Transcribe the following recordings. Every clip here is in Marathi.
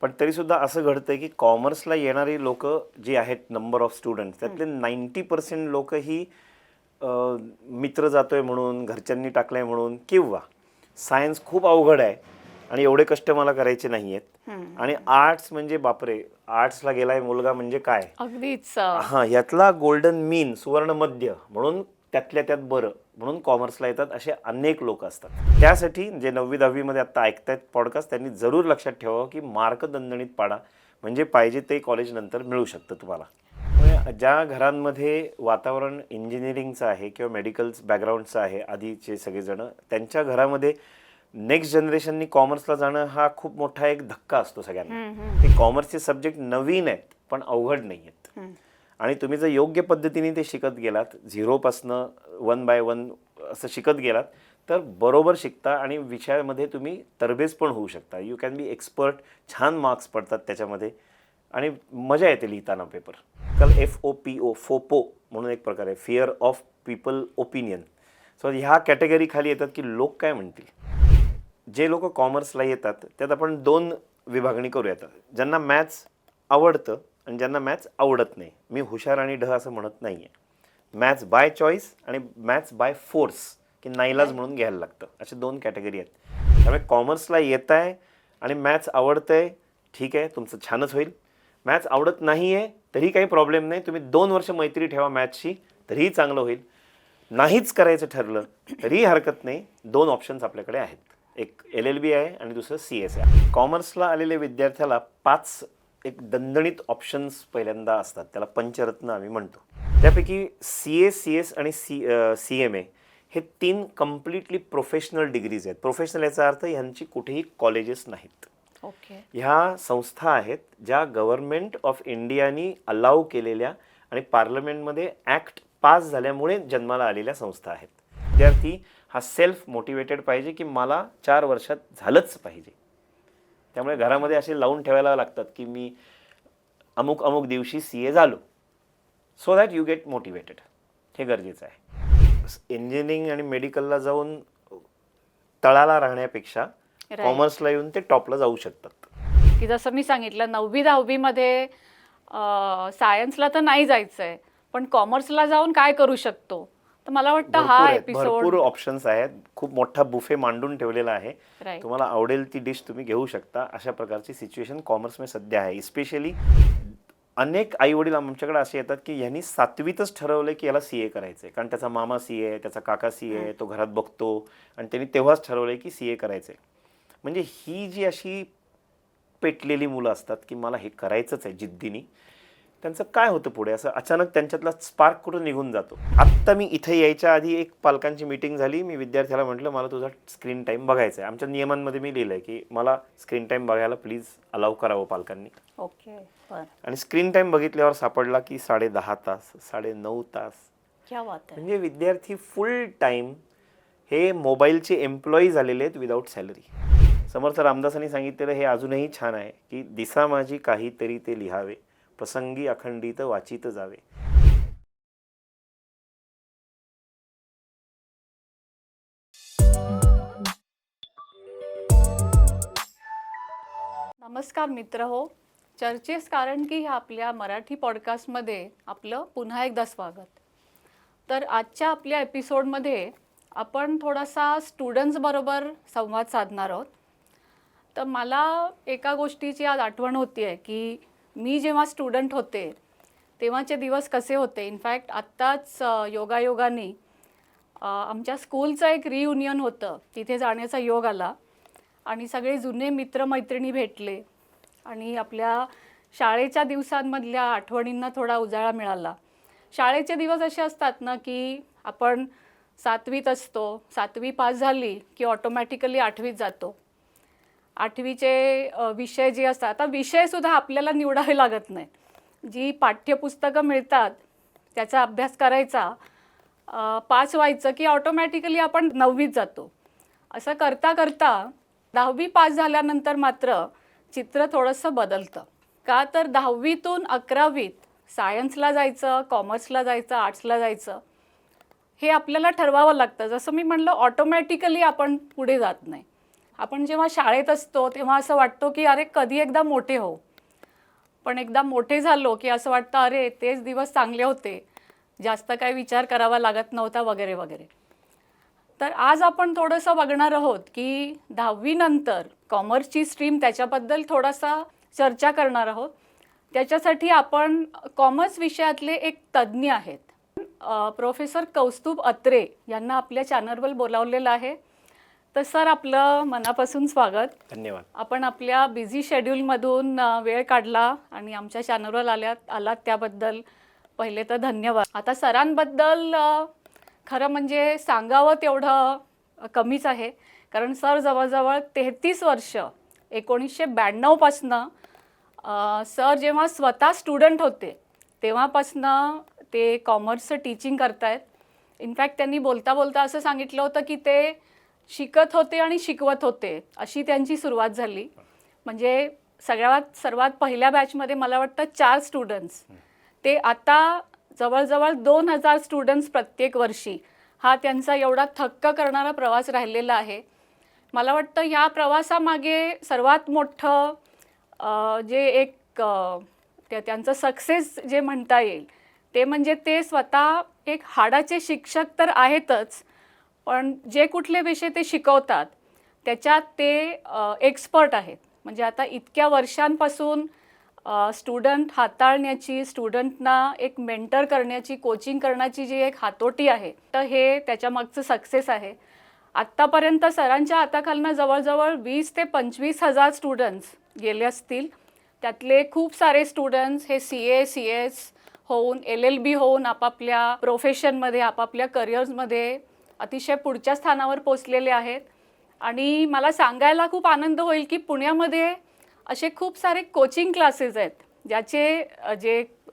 पण तरीसुद्धा असं घडतंय की कॉमर्सला येणारी लोक जी आहेत नंबर ऑफ स्टुडंट्स त्यातले 90% लोक ही मित्र जातोय म्हणून, घरच्यांनी टाकलंय म्हणून, किंवा सायन्स खूप अवघड आहे आणि एवढे कष्ट मला करायचे नाही आहेत, आणि आर्ट्स म्हणजे बापरे, आर्ट्सला गेलाय मुलगा म्हणजे काय, अगदीच हां, यातला गोल्डन मीन, सुवर्ण मध्य म्हणून त्यातल्या त्यात बरं म्हणून कॉमर्सला येतात असे अनेक लोक असतात. त्यासाठी जे 9वी-10वी मध्ये आता ऐकतायत पॉडकास्ट त्यांनी जरूर लक्षात ठेवावं की मार्क दणदणीत पाडा, म्हणजे पाहिजे ते कॉलेज नंतर मिळू शकतं तुम्हाला. ज्या घरांमध्ये वातावरण इंजिनिअरिंगचं आहे किंवा मेडिकल बॅकग्राऊंडचं आहे, आधीचे सगळेजण, त्यांच्या घरामध्ये नेक्स्ट जनरेशननी कॉमर्सला जाणं हा खूप मोठा एक धक्का असतो सगळ्यांना. ते कॉमर्सचे सब्जेक्ट नवीन आहेत पण अवघड नाही आहेत, आणि तुम्ही जर योग्य पद्धतीने ते शिकत गेलात, झिरोपासनं 1 by 1 असं शिकत गेलात तर बरोबर शिकता आणि विषयामध्ये तुम्ही तरबेज पण होऊ शकता. यू कॅन बी एक्सपर्ट, छान मार्क्स पडतात त्याच्यामध्ये आणि मजा येते लिहिताना पेपर. काल FOPO फोपो म्हणून एक प्रकार आहे, fear of people opinion. So ह्या कॅटेगरी खाली येतात की लोक काय म्हणतील. जे लोक कॉमर्सला येतात त्यात आपण 2 विभागणी करूयात, ज्यांना मॅथ्स आवडतं आणि ज्यांना मॅथ्स आवडत नाही. मी हुशार आणि ढ असं म्हणत नाही आहे. मॅथ्स बाय चॉईस आणि मॅथ्स बाय फोर्स, की नाईलाज म्हणून घ्यायला लागतं, असे 2 कॅटेगरी आहेत. त्यामुळे कॉमर्सला येत आहे आणि मॅथ्स आवडतंय, ठीक आहे, तुमचं छानच होईल. मॅथ्स आवडत नाही आहे तरी काही प्रॉब्लेम नाही, तुम्ही 2 वर्ष मैत्री ठेवा मॅथ्सशी तरीही चांगलं होईल. नाहीच करायचं ठरलं तरीही हरकत नाही. 2 ऑप्शन्स आपल्याकडे आहेत, एक LLB आहे आणि दुसरं CS आहे. कॉमर्सला आलेल्या विद्यार्थ्याला 5 एक दणदणीत ऑप्शन्स पहिल्यांदा असतात, त्याला पंचरत्न आम्ही म्हणतो. त्यापैकी CA, CS आणि CMA हे 3 कम्प्लिटली प्रोफेशनल डिग्रीज आहेत. प्रोफेशनल याचा अर्थ ह्यांची कुठेही कॉलेजेस नाहीत. ओके. ह्या संस्था आहेत ज्या गव्हर्नमेंट ऑफ इंडियानी अलाउ केलेल्या आणि पार्लमेंटमध्ये ॲक्ट पास झाल्यामुळे जन्माला आलेल्या संस्था आहेत. विद्यार्थी हा सेल्फ मोटिवेटेड पाहिजे की मला 4 वर्षात झालंच पाहिजे. त्यामुळे घरामध्ये असे लावून ठेवायला लागतात की मी अमुक अमुक दिवशी CA झालो, so that you get motivated. हे गरजेचं आहे. इंजिनिअरिंग आणि मेडिकलला जाऊन तळाला राहण्यापेक्षा कॉमर्सला येऊन ते टॉपला जाऊ शकतात. की जसं मी सांगितलं 9वी-10वी मध्ये सायन्सला तर नाही जायचंय, पण कॉमर्सला जाऊन काय करू शकतो, तर मला वाटतं हा एपिसोड भरपूर ऑप्शन्स आहेत. खूप मोठा बुफे मांडून ठेवलेला आहे. Right. तुम्हाला आवडेल ती डिश तुम्ही घेऊ शकता. अशा प्रकारची सिच्युएशन कॉमर्समध्ये सध्या आहे. स्पेशली अनेक आई वडील आमच्याकडे असे येतात की यांनी 7वीतच ठरवलं की याला CA करायचंय, कारण त्याचा मामा CA आहे, त्याचा काका CA आहे, तो घरात बघतो आणि त्यांनी तेव्हाच ठरवलंय की CA करायचंय. म्हणजे ही जी अशी पेटलेली मुलं असतात की मला हे करायचंच आहे जिद्दीने, त्यांचं काय होतं पुढे, असं अचानक त्यांच्यातला स्पार्क कुठं निघून जातो. आत्ता मी इथे यायच्या आधी एक पालकांची मीटिंग झाली. मी विद्यार्थ्याला म्हटलं मला तुझा स्क्रीन टाईम बघायचा आहे. आमच्या नियमांमध्ये मी लिहिलं आहे की मला स्क्रीन टाईम बघायला प्लीज अलाउ करावं पालकांनी. ओके. आणि स्क्रीन टाईम बघितल्यावर सापडला की 10.5 तास, 9.5 तास. क्या बात आहे. म्हणजे विद्यार्थी फुल टाईम हे मोबाईलचे एम्प्लॉई झालेले आहेत विदाऊट सॅलरी. समर्थ रामदासांनी सांगितलेलं हे अजूनही छान आहे की दिसा माझी काहीतरी ते लिहावे, प्रसंगी अखंडित वाचित जावे. नमस्कार मित्र हो, चर्चेस कारण की ह्या आपल्या मराठी पॉडकास्टमध्ये आपलं पुन्हा एकदा स्वागत. तर आजच्या आपल्या एपिसोडमध्ये आपण थोडासा स्टुडंट्स बरोबर संवाद साधणार आहोत. तर मला एका गोष्टीची आज आठवण होती आहे की मी जेव्हा स्टुडंट होते तेव्हाचे दिवस कसे होते. इनफॅक्ट आत्ताच योगायोगाने आमच्या स्कूलचं एक रियुनियन होतं, तिथे जाण्याचा योग आला आणि सगळे जुने मित्रमैत्रिणी भेटले आणि आपल्या शाळेच्या दिवसांमधल्या आठवणींना थोडा उजाळा मिळाला. शाळेचे दिवस असे असतात ना की आपण 7वीत असतो, 7वी पास झाली की ऑटोमॅटिकली 8वीत जातो. 8वीचे विषय जे असतात, आता विषयसुद्धा आपल्याला निवडावे लागत नाही, जी पाठ्यपुस्तकं मिळतात त्याचा अभ्यास करायचा, पास व्हायचं की ऑटोमॅटिकली आपण 9वीत जातो. असं करता करता 10वी पास झाल्यानंतर मात्र चित्र थोडंसं बदलतं. का तर 10वीतून 11वीत सायन्सला जायचं, कॉमर्सला जायचं, आर्ट्सला जायचं हे आपल्याला ठरवावं लागतं. जसं मी म्हणलं ऑटोमॅटिकली आपण पुढे जात नाही. आपण जेव्हा शाळेत असतो तेव्हा असं वाटतो की अरे कधी एकदा मोठे हो, पण एकदा मोठे झालो की असं वाटतं अरे तेच दिवस चांगले होते, जास्त काही विचार करावा लागत नव्हता वगैरे वगैरे. तर आज आपण थोडंसं बघणार आहोत की 10वी नंतर कॉमर्सची स्ट्रीम त्याच्याबद्दल थोडासा चर्चा करणार आहोत. त्याच्यासाठी आपण कॉमर्स विषयातले एक तज्ज्ञ आहेत, प्रोफेसर कौस्तुभ अत्रे यांना आपल्या चॅनलवर बोलावलेलं आहे. तर सर आपलं मनापासून स्वागत. धन्यवाद. आपण आपल्या बिझी शेड्यूलमधून वेळ काढला आणि आमच्या चॅनलवर आलात त्याबद्दल पहिले तर धन्यवाद. आता सरांबद्दल खरं म्हणजे सांगावं तेवढं कमीच आहे, कारण सर जवळजवळ 33 वर्ष 1992पासनं सर जेव्हा स्वतः स्टुडंट होते तेव्हापासनं ते कॉमर्सचं टीचिंग करतायत. इनफॅक्ट त्यांनी बोलता बोलता असं सांगितलं होतं की ते शिकत होते आणि शिकवत होते, अशी त्यांची सुरुवात झाली. म्हणजे सर्वात पहिल्या बॅचमध्ये मला वाटतं 4 स्टुडंट्स, ते आता जवळजवळ 2000 स्टुडंट्स प्रत्येक वर्षी. हा त्यांचा एवढा थक्क करणारा प्रवास राहिलेला आहे. मला वाटतं ह्या प्रवासामागे सर्वात मोठं जे एक त्यांचं सक्सेस जे म्हणता येईल ते म्हणजे ते स्वतः एक हाडाचे शिक्षक तर आहेतच, पण जे कुठले विषय ते शिकवतात त्याच्यात ते एक्सपर्ट आहेत. म्हणजे आता इतक्या वर्षांपासून स्टुडंट हाताळण्याची, स्टुडंटना एक मेंटर करण्याची, कोचिंग करण्याची जी एक हातोटी आहे, तर हे त्याच्यामागचं सक्सेस आहे. आत्तापर्यंत सरांच्या हाताखालनं जवळजवळ 20 ते 25 हजार स्टुडंट्स गेले असतील. त्यातले खूप सारे स्टुडंट्स हे CA CS होऊन, LLB होऊन आपापल्या प्रोफेशनमध्ये, आपापल्या करिअर्समध्ये अतिशय पुढच्या स्थानावर पोचलेले आहेत. आणि मला सांगायला खूप आनंद होईल की पुण्यामध्ये असे खूप सारे कोचिंग क्लासेस आहेत ज्याचे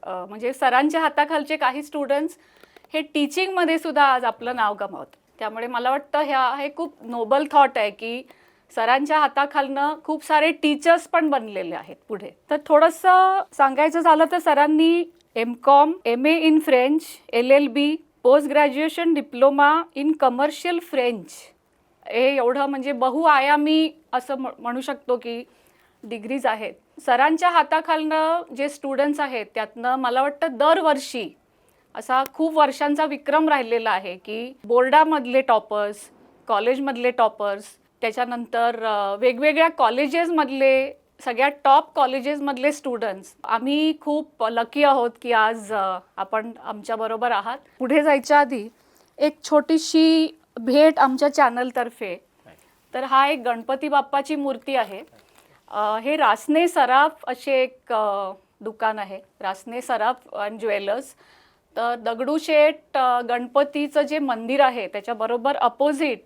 म्हणजे सरांच्या हाताखालचे काही स्टुडंट्स हे टीचिंगमध्ये सुद्धा आज आपलं नाव कमावतात. त्यामुळे मला वाटतं हे खूप नोबल थॉट आहे की सरांच्या हाताखालनं खूप सारे टीचर्स पण बनलेले आहेत पुढे. तर थोडंसं सांगायचं झालं तर सरांनी MCOM, MA in French, LLB, post graduation diploma in commercial French, हे एवढं म्हणजे बहुआयामी असं म्हणू शकतो की डिग्रीज आहेत. सरांच्या हाताखालनं जे स्टुडंट्स आहेत त्यातनं मला वाटतं दरवर्षी असा खूप वर्षांचा विक्रम राहिलेला आहे की बोर्डामधले टॉपर्स, कॉलेजमधले टॉपर्स, त्याच्यानंतर वेगवेगळ्या कॉलेजेसमधले, सगळ्या टॉप कॉलेजेसमधले स्टुडंट्स, आम्ही खूप लकी आहोत की आज आपण आमच्याबरोबर आहात. पुढे जायच्या आधी एक छोटीशी भेट आमच्या चॅनलतर्फे. तर हा एक गणपती बाप्पाची मूर्ती आहे. हे रासने सराफ असे एक दुकान आहे, रासने सराफ अँड ज्वेलर्स. तर दगडूशेठ गणपतीचं जे मंदिर आहे त्याच्याबरोबर अपोजिट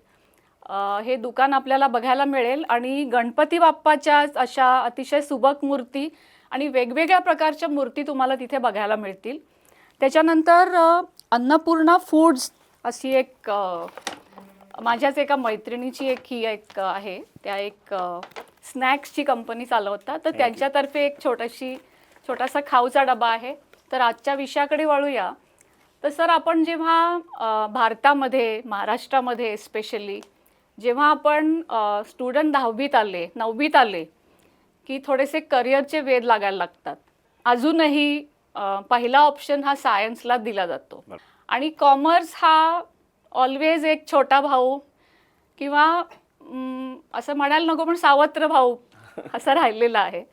हे दुकान आपल्याला बघायला मिळेल. आणि गणपती बाप्पाच्या अशा अतिशय सुबक मूर्ती आणि वेगवेगळ्या प्रकारच्या मूर्ती तुम्हाला तिथे बघायला मिळतील. त्याच्यानंतर अन्नपूर्णा फूड्स अशी एक माझ्याच एका मैत्रिणीची ही एक आहे, त्या एक स्नॅक्सची कंपनी चालवतात. तर त्यांच्यातर्फे एक छोटासा खाऊचा डबा आहे. तर आजच्या विषयाकडे वळूया. तर सर आपण जेव्हा भारतामध्ये, महाराष्ट्रामध्ये स्पेशली जेव्हा आपण स्टुडंट 9वीत आले की थोडेसे करिअरचे वेध लागायला लागतात. अजूनही पहिला ऑप्शन हा सायन्सला दिला जातो आणि कॉमर्स हा ऑलवेज एक छोटा भाऊ किंवा असं म्हणायला नको पण सावत्र भाऊ असं राहिलेला आहे.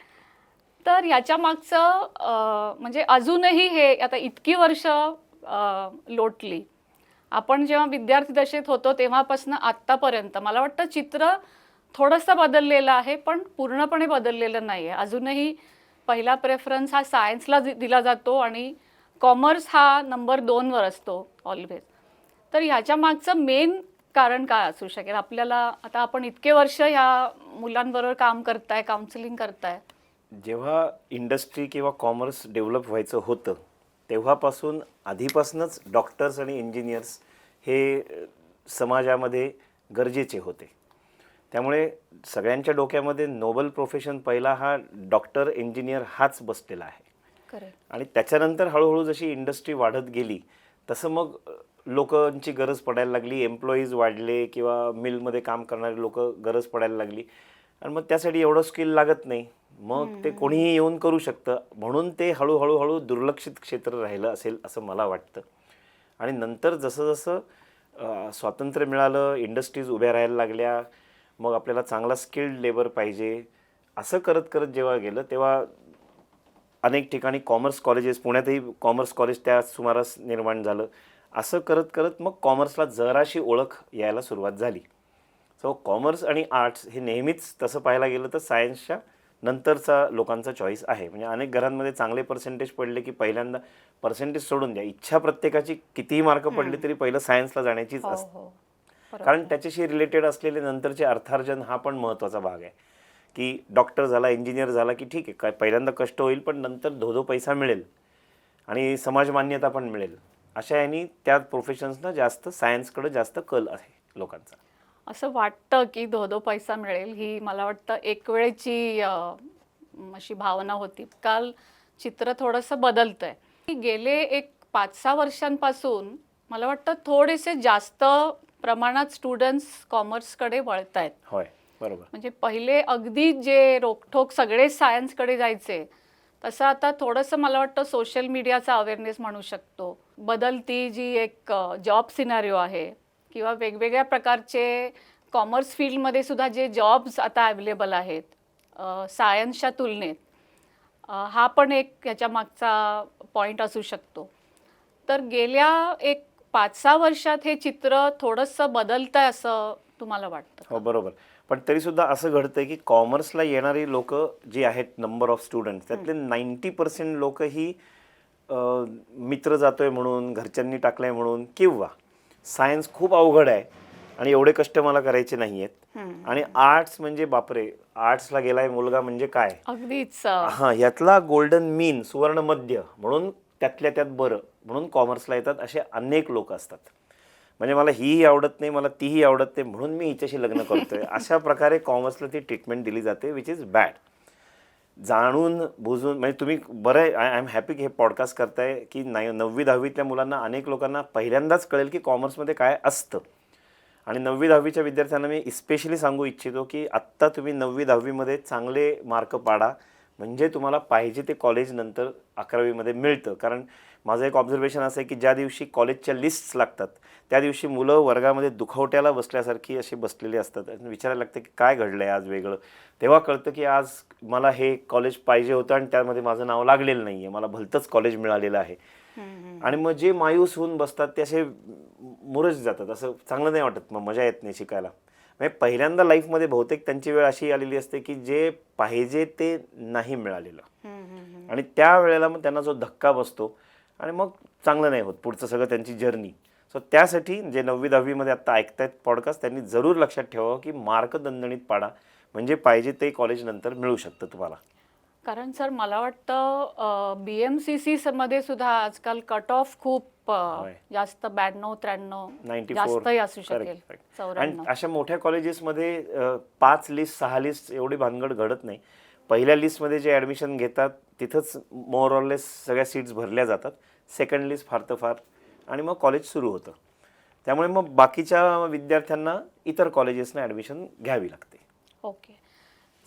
तर याच्या मागचं म्हणजे अजूनही हे आता इतकी वर्ष लोटली, आपण जेव्हा विद्यार्थी दशेत होतो तेव्हापासून आत्तापर्यंत मला वाटतं चित्र थोडंसं बदललेलं आहे, पण पूर्णपणे बदललेलं नाही आहे. अजूनही पहिला प्रेफरन्स हा सायन्सला दिला जातो आणि कॉमर्स हा नंबर 2वर असतो ऑलवेज. तर ह्याच्या मागचं मेन कारण काय असू शकेल आपल्याला? आता आपण इतके वर्ष ह्या मुलांबरोबर काम करताय, काउन्सिलिंग करताय. जेव्हा इंडस्ट्री किंवा कॉमर्स डेव्हलप व्हायचं होतं तेव्हापासून आधीपासूनच डॉक्टर्स आणि इंजिनियर्स हे समाजामध्ये गरजेचे होते. त्यामुळे सगळ्यांच्या डोक्यामध्ये नोबल प्रोफेशन पहिला हा डॉक्टर, इंजिनियर हाच बसलेला आहे. आणि त्याच्यानंतर हळूहळू जशी इंडस्ट्री वाढत गेली तसं मग लोकांची गरज पडायला लागली, एम्प्लॉईज वाढले किंवा मिलमध्ये काम करणारे लोक गरज पडायला लागली आणि मग त्यासाठी एवढं स्किल लागत नाही, मग ते कोणीही येऊन करू शकतं. म्हणून ते हळूहळू दुर्लक्षित क्षेत्र राहिलं असेल असं मला वाटतं. आणि नंतर जसं जसं स्वातंत्र्य मिळालं, इंडस्ट्रीज उभ्या राहायला लागल्या, मग आपल्याला चांगला स्किल्ड लेबर पाहिजे, असं करत करत जेव्हा गेलं तेव्हा अनेक ठिकाणी कॉमर्स कॉलेजेस, पुण्यातही कॉमर्स कॉलेज त्या सुमारास निर्माण झालं. असं करत करत मग कॉमर्सला जराशी ओळख यायला सुरुवात झाली. सो कॉमर्स आणि आर्ट्स हे नेहमीच तसं पाहायला गेलं तर सायन्सच्या नंतरचा लोकांचा चॉईस आहे. म्हणजे अनेक घरांमध्ये चांगले पर्सेंटेज पडले की पहिल्यांदा पर्सेंटेज सोडून द्या, इच्छा प्रत्येकाची कितीही मार्क पडले तरी पहिलं सायन्सला जाण्याचीच असते. कारण त्याच्याशी रिलेटेड असलेले नंतरचे अर्थार्जन हा पण महत्त्वाचा भाग आहे. की डॉक्टर झाला, इंजिनियर झाला की ठीक आहे, काय पहिल्यांदा कष्ट होईल पण नंतर धो पैसा मिळेल आणि समाज मान्यता पण मिळेल. अशा यांनी त्या प्रोफेशन्सना जास्त सायन्सकडे जास्त कल आहे लोकांचा. असं वाटतं की धो पैसा मिळेल, ही मला वाटतं एक वेळची अशी भावना होती. काल चित्र थोडंसं बदलतंय. गेले एक 5-6 वर्षांपासून मला वाटतं थोडेसे जास्त प्रमाणात स्टुडंट्स कॉमर्सकडे वळत आहेत. होय, बरोबर. म्हणजे पहिले अगदी जे रोखठोक सगळे सायन्सकडे जायचे, तसं आता थोडंसं मला वाटतं सोशल मीडियाचा अवेअरनेस म्हणू शकतो, बदलती जी एक जॉब सिनारिओ आहे किंवा वेगवेगळ्या प्रकारचे कॉमर्स फील्डमध्ये सुद्धा जे जॉब्स आता अवेलेबल आहेत सायन्सच्या तुलनेत, हा पण एक ह्याच्या मागचा पॉईंट असू शकतो. तर गेल्या एक 5-6 वर्षात हे चित्र थोडंसं बदलतंय असं तुम्हाला वाटतं? हो, बरोबर. पण तरीसुद्धा असं घडतंय की कॉमर्सला येणारी लोक जी आहेत, नंबर ऑफ स्टुडंट्स, त्यातले 90% लोक ही मित्र जातोय म्हणून, घरच्यांनी टाकलंय म्हणून, किंवा सायन्स खूप अवघड आहे आणि एवढे कष्ट मला करायचे नाही आहेत, आणि आर्ट्स म्हणजे बापरे, आर्ट्सला गेलाय मुलगा म्हणजे काय, अगदीच. हां, यातला गोल्डन मीन, सुवर्ण मध्य म्हणून त्यातल्या त्यात बरं म्हणून कॉमर्सला येतात असे अनेक लोक असतात. म्हणजे मला हीही आवडत नाही, मला तीही आवडत नाही म्हणून मी हिच्याशी लग्न करतोय, अशा प्रकारे कॉमर्सला ती ट्रीटमेंट दिली जाते, विच इज बॅड. जाणून बुजून, म्हणजे तुम्ही बरं आहे, आय एम हॅपी की हे पॉडकास्ट करताय की 9वी-10वीतल्या मुलांना, अनेक लोकांना पहिल्यांदाच कळेल की कॉमर्समध्ये काय असतं. आणि 9वी-10वीच्या विद्यार्थ्यांना मी इस्पेशली सांगू इच्छितो की आत्ता तुम्ही 9वी-10वीमध्ये चांगले मार्क पाडा, म्हणजे तुम्हाला पाहिजे ते कॉलेज नंतर 11वीमध्ये मिळतं. कारण माझं एक ऑब्झर्वेशन असं आहे की ज्या दिवशी कॉलेजच्या लिस्ट्स लागतात त्या दिवशी मुलं वर्गामध्ये दुखवट्याला बसल्यासारखी अशी बसलेली असतात. विचारायला लागतं की काय घडलं आहे आज वेगळं. तेव्हा कळतं की आज मला हे कॉलेज पाहिजे होतं आणि त्यामध्ये माझं नाव लागलेलं नाही आहे, मला भलतंच कॉलेज मिळालेलं आहे. आणि मग जे मायूस होऊन बसतात ते असे मुरज जातात, असं चांगलं नाही वाटत, मग मजा येत नाही शिकायला. म्हणजे पहिल्यांदा लाईफमध्ये बहुतेक त्यांची वेळ अशी आलेली असते की जे पाहिजे ते नाही मिळालेलं, आणि त्या वेळेला मग त्यांना जो धक्का बसतो आणि मग चांगलं नाही होत पुढचं सगळं त्यांची जर्नी. सो त्यासाठी जे 9वी-10वीमध्ये आत्ता ऐकतायत पॉडकास्ट, त्यांनी जरूर लक्षात ठेवावं की मार्क दणदणीत पाडा, म्हणजे पाहिजे ते कॉलेज नंतर मिळू शकतं तुम्हाला. कारण सर मला वाटतं BMCC मध्ये सुद्धा आजकाल कट ऑफ खूप जास्त, 92-93 94 जास्तही असू शकेल, आणि 94. अशा मोठ्या कॉलेजेसमध्ये 5 लिस्ट 6 लिस्ट एवढी भानगड घडत नाही. पहिल्या लिस्टमध्ये जे ॲडमिशन घेतात तिथंच मोर ऑर लेस सगळ्या सीट्स भरल्या जातात. सेकंड लिस्ट फार तर फार, आणि मग कॉलेज सुरू होतं. त्यामुळे मग बाकीच्या विद्यार्थ्यांना इतर कॉलेजेसना ॲडमिशन घ्यावी लागते. ओके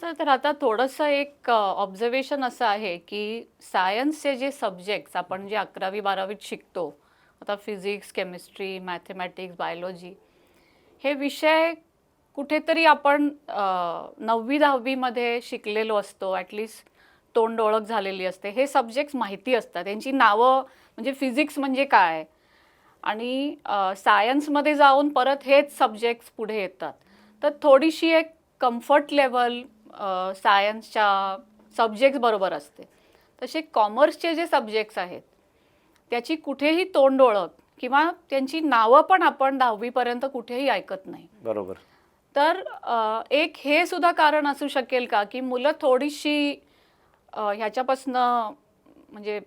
सर, तर आता थोडंसं एक ऑब्झर्वेशन असं आहे की सायन्सचे जे सब्जेक्ट्स आपण जे 11वी-12वीत शिकतो, आता फिजिक्स, केमिस्ट्री, मॅथमॅटिक्स, बायोलॉजी, हे विषय कुठेतरी आपण 9वी-10वीमध्ये शिकलेलो असतो, ॲटलिस्ट तोंड ओळख झालेली असते, हे सब्जेक्ट्स माहिती असतात, त्यांची नावं, म्हणजे फिजिक्स म्हणजे काय, आणि सायन्समध्ये जाऊन परत हेच सब्जेक्ट्स पुढे येतात. तर थोडीशी एक कम्फर्ट लेवल सायन्सच्या सब्जेक्ट्स बरोबर असते. तसे कॉमर्सचे जे सब्जेक्ट्स आहेत त्याची कुठेही तोंड ओळख किंवा त्यांची नावं पण आपण 10वीपर्यंत कुठेही ऐकत नाही. बरोबर. तर एक हे सुद्धा कारण असू शकेल का की मुलं थोडीशी ह्याच्यापासनं म्हणजे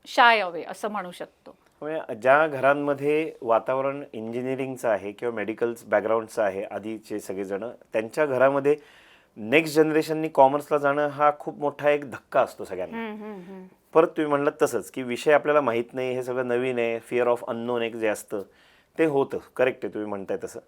शाय हवे असं म्हणू शकतो. म्हणजे ज्या घरांमध्ये वातावरण इंजिनिअरिंगचं आहे किंवा मेडिकल बॅकग्राऊंडचं आहे, आधीचे सगळेजण त्यांच्या घरामध्ये नेक्स्ट जनरेशननी कॉमर्सला जाणं हा खूप मोठा एक धक्का असतो सगळ्यांना. परत तुम्ही म्हणलं तसंच की विषय आपल्याला माहीत नाही, हे सगळं नवीन आहे, फिअर ऑफ अननोन एक जे असतं ते होतं, करेक्ट आहे तुम्ही म्हणताय तसं.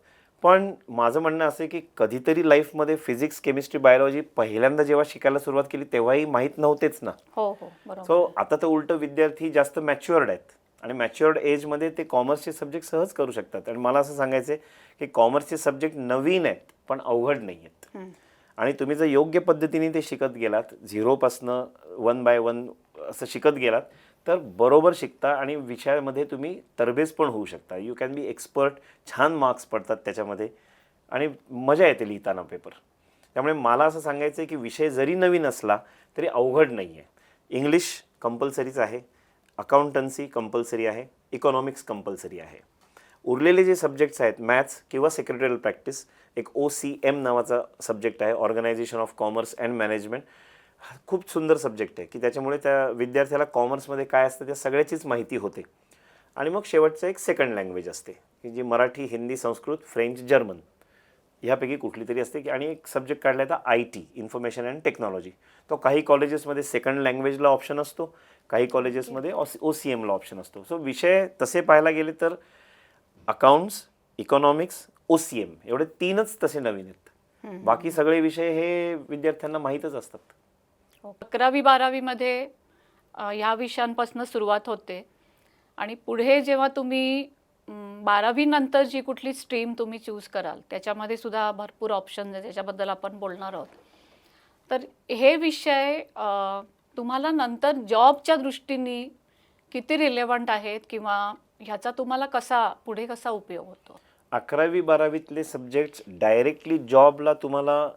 पण माझं म्हणणं असं आहे की कधीतरी लाईफमध्ये फिजिक्स, केमिस्ट्री, बायोलॉजी पहिल्यांदा जेव्हा शिकायला सुरुवात केली तेव्हाही माहीत नव्हतेच ना. हो हो बरोबर. सो आता तर उलट विद्यार्थी जास्त मॅच्युअर्ड आहेत आणि मॅच्युअर्ड एजमध्ये ते कॉमर्सचे सब्जेक्ट सहज करू शकतात. आणि मला असं सांगायचं आहे की कॉमर्सचे सब्जेक्ट नवीन आहेत पण अवघड नाही आहेत. आणि तुम्ही जर योग्य पद्धतीने ते शिकत गेलात, झिरोपासनं 1 by 1 असं शिकत गेलात तर बरोबर शिकता आणि विषयामध्ये तुम्ही तरबेज पण होऊ शकता. यू कॅन बी एक्सपर्ट, छान मार्क्स पडतात त्याच्यामध्ये आणि मजा येते लिहिताना पेपर. त्यामुळे मला असं सांगायचं आहे की विषय जरी नवीन असला तरी अवघड नाही आहे. इंग्लिश कंपल्सरीच आहे, अकाउंटन्सी कंपल्सरी आहे, इकॉनॉमिक्स कंपल्सरी आहे. उरलेले जे सब्जेक्ट्स आहेत, मॅथ्स किंवा सेक्रेटरियल प्रॅक्टिस, एक OCM नावाचा सब्जेक्ट आहे, organisation of commerce and management. खूप सुंदर सब्जेक्ट आहे की त्याच्यामुळे त्या विद्यार्थ्याला कॉमर्समध्ये काय असतं त्या सगळ्याचीच माहिती होते. आणि मग शेवटचं एक सेकंड लँग्वेज असते की जी मराठी, हिंदी, संस्कृत, फ्रेंच, जर्मन ह्यापैकी कुठली तरी असते की. आणि एक सब्जेक्ट काढला आहे तर IT, इन्फॉर्मेशन अँड टेक्नॉलॉजी. तो काही कॉलेजेसमध्ये सेकंड लँग्वेजला ऑप्शन असतो, काही कॉलेजेसमध्ये OCMला ऑप्शन असतो. सो विषय तसे पाहायला गेले तर अकाउंट्स, इकॉनॉमिक्स, OCM एवढे 3च तसे नवीन आहेत. बाकी सगळे विषय हे विद्यार्थ्यांना माहीतच असतात. 11वी-12वी मध्ये ह्या विषयांपासून सुरुवात होते आणि पुढे जेव्हा तुम्ही 12वी नंतर जी कुठली स्ट्रीम तुम्ही चूज कराल त्याच्यामध्ये सुद्धा भरपूर ऑप्शन आहे, त्याच्याबद्दल आपण बोलणार आहोत. तर हे विषय तुम्हाला नंतर जॉबच्या दृष्टीने किती रिलेव्हंट आहेत किंवा ह्याचा तुम्हाला पुढे कसा उपयोग होतो? 11वी-12वीतले सब्जेक्ट्स डायरेक्टली जॉबला तुम्हाला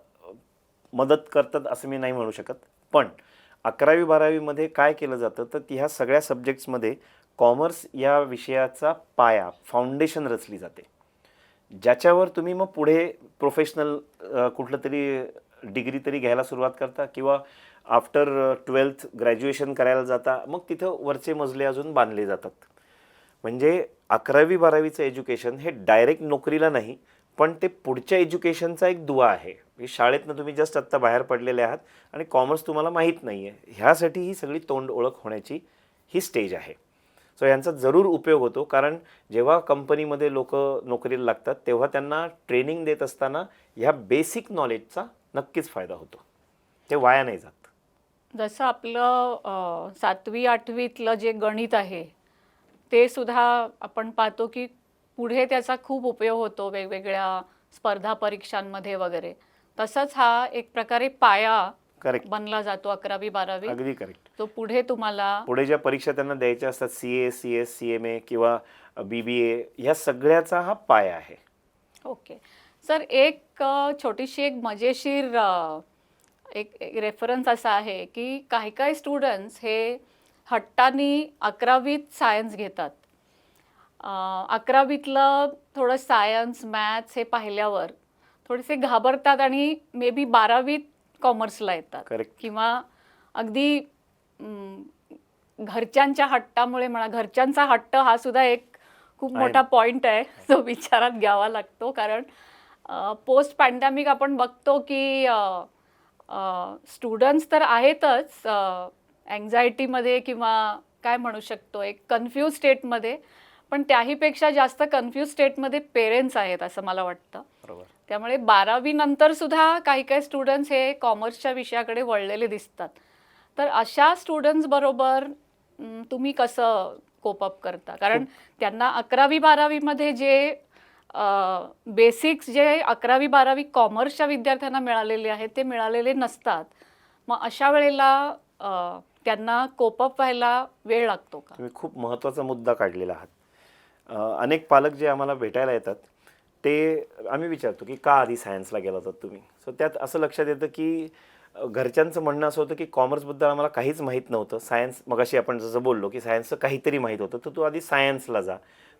मदत करतात असं मी नाही म्हणू शकत. पण 11वी-12वीमध्ये काय केलं जातं तर ह्या सगळ्या सब्जेक्ट्समध्ये कॉमर्स या विषयाचा पाया, फाउंडेशन रचली जाते, ज्याच्यावर तुम्ही मग पुढे प्रोफेशनल कुठलं तरी डिग्री तरी घ्यायला सुरुवात करता किंवा आफ्टर 12th ग्रॅज्युएशन करायला जाता. मग तिथं वरचे मजले अजून बांधले जातात. म्हणजे 11वी-12वीचं एज्युकेशन हे डायरेक्ट नोकरीला नाही पण ते पुढच्या एज्युकेशनचा एक दुवा आहे. शाळेतनं तुम्ही जस्ट आत्ता बाहेर पडलेले आहात आणि कॉमर्स तुम्हाला माहीत नाही आहे, ह्यासाठी ही सगळी तोंड ओळख होण्याची ही स्टेज आहे. सो यांचा जरूर उपयोग होतो. कारण जेव्हा कंपनीमध्ये लोक नोकरीला लागतात तेव्हा त्यांना ट्रेनिंग देत असताना ह्या बेसिक नॉलेजचा नक्कीच फायदा होतो, ते वाया नाही जात. जसं आपलं 7वी-8वीतलं जे गणित आहे ते सुद्धा आपण पाहतो की पुढे त्याचा खूप उपयोग होतो वेगवेगळ्या स्पर्धा परीक्षांमध्ये वगैरे. तसंच हा एक प्रकारे पाया करेक्ट बनला जातो 11वी-12वी. अगदी करेक्ट. तो पुढे तुम्हाला पुढे ज्या परीक्षा त्यांना द्यायच्या असतात, CA, CS, CMA किंवा BBA, ह्या सगळ्याचा हा पाया आहे. ओके सर, एक छोटीशी एक मजेशीर एक रेफरन्स असा आहे की काही काही स्टुडंट्स हे हट्टानी 11वीत सायन्स घेतात. 11वीतलं थोडं सायन्स, मॅथ्स हे पाहिल्यावर थोडेसे घाबरतात आणि मे बी 12वीत कॉमर्सला येतात. करेक्ट. किंवा अगदी घरच्यांच्या हट्टामुळे म्हणा, घरच्यांचा हट्ट हा सुद्धा एक खूप मोठा पॉइंट आहे जो विचारात घ्यावा लागतो. कारण पोस्ट पॅन्डेमिक आपण बघतो की स्टुडंट्स तर आहेतच अँझायटीमध्ये किंवा काय म्हणू शकतो एक कन्फ्यूज स्टेटमध्ये, पण त्याहीपेक्षा जास्त कन्फ्यूज स्टेटमध्ये पेरेंट्स आहेत असं मला वाटतं. बरोबर. त्यामुळे 12वी नंतर सुद्धा काही काही स्टुडंट्स हे कॉमर्सच्या विषयाकडे वळलेले दिसतात. तर अशा स्टुडंट्स बरोबर तुम्ही कसं कोप अप करता? कारण त्यांना 11वी-12वीमध्ये जे बेसिक्स जे 11वी-12वी कॉमर्सच्या विद्यार्थ्यांना मिळालेले आहेत ते मिळालेले नसतात. मग अशा वेळेला त्यांना कोप अप व्हायला वेळ लागतो का? तुम्ही खूप महत्त्वाचा मुद्दा काढलेला आहात. अनेक पालक जे आम्हाला भेटायला येतात ते आम्ही विचारतो की का आधी सायन्सला गेला होतात तुम्ही. सो त्यात असं लक्षात येतं की घरच्यांचं म्हणणं असं होतं की कॉमर्सबद्दल आम्हाला काहीच माहीत नव्हतं. सायन्स, मगाशी आपण जसं बोललो की सायन्सचं काहीतरी माहीत होतं, तर तू आधी सायन्सला जा,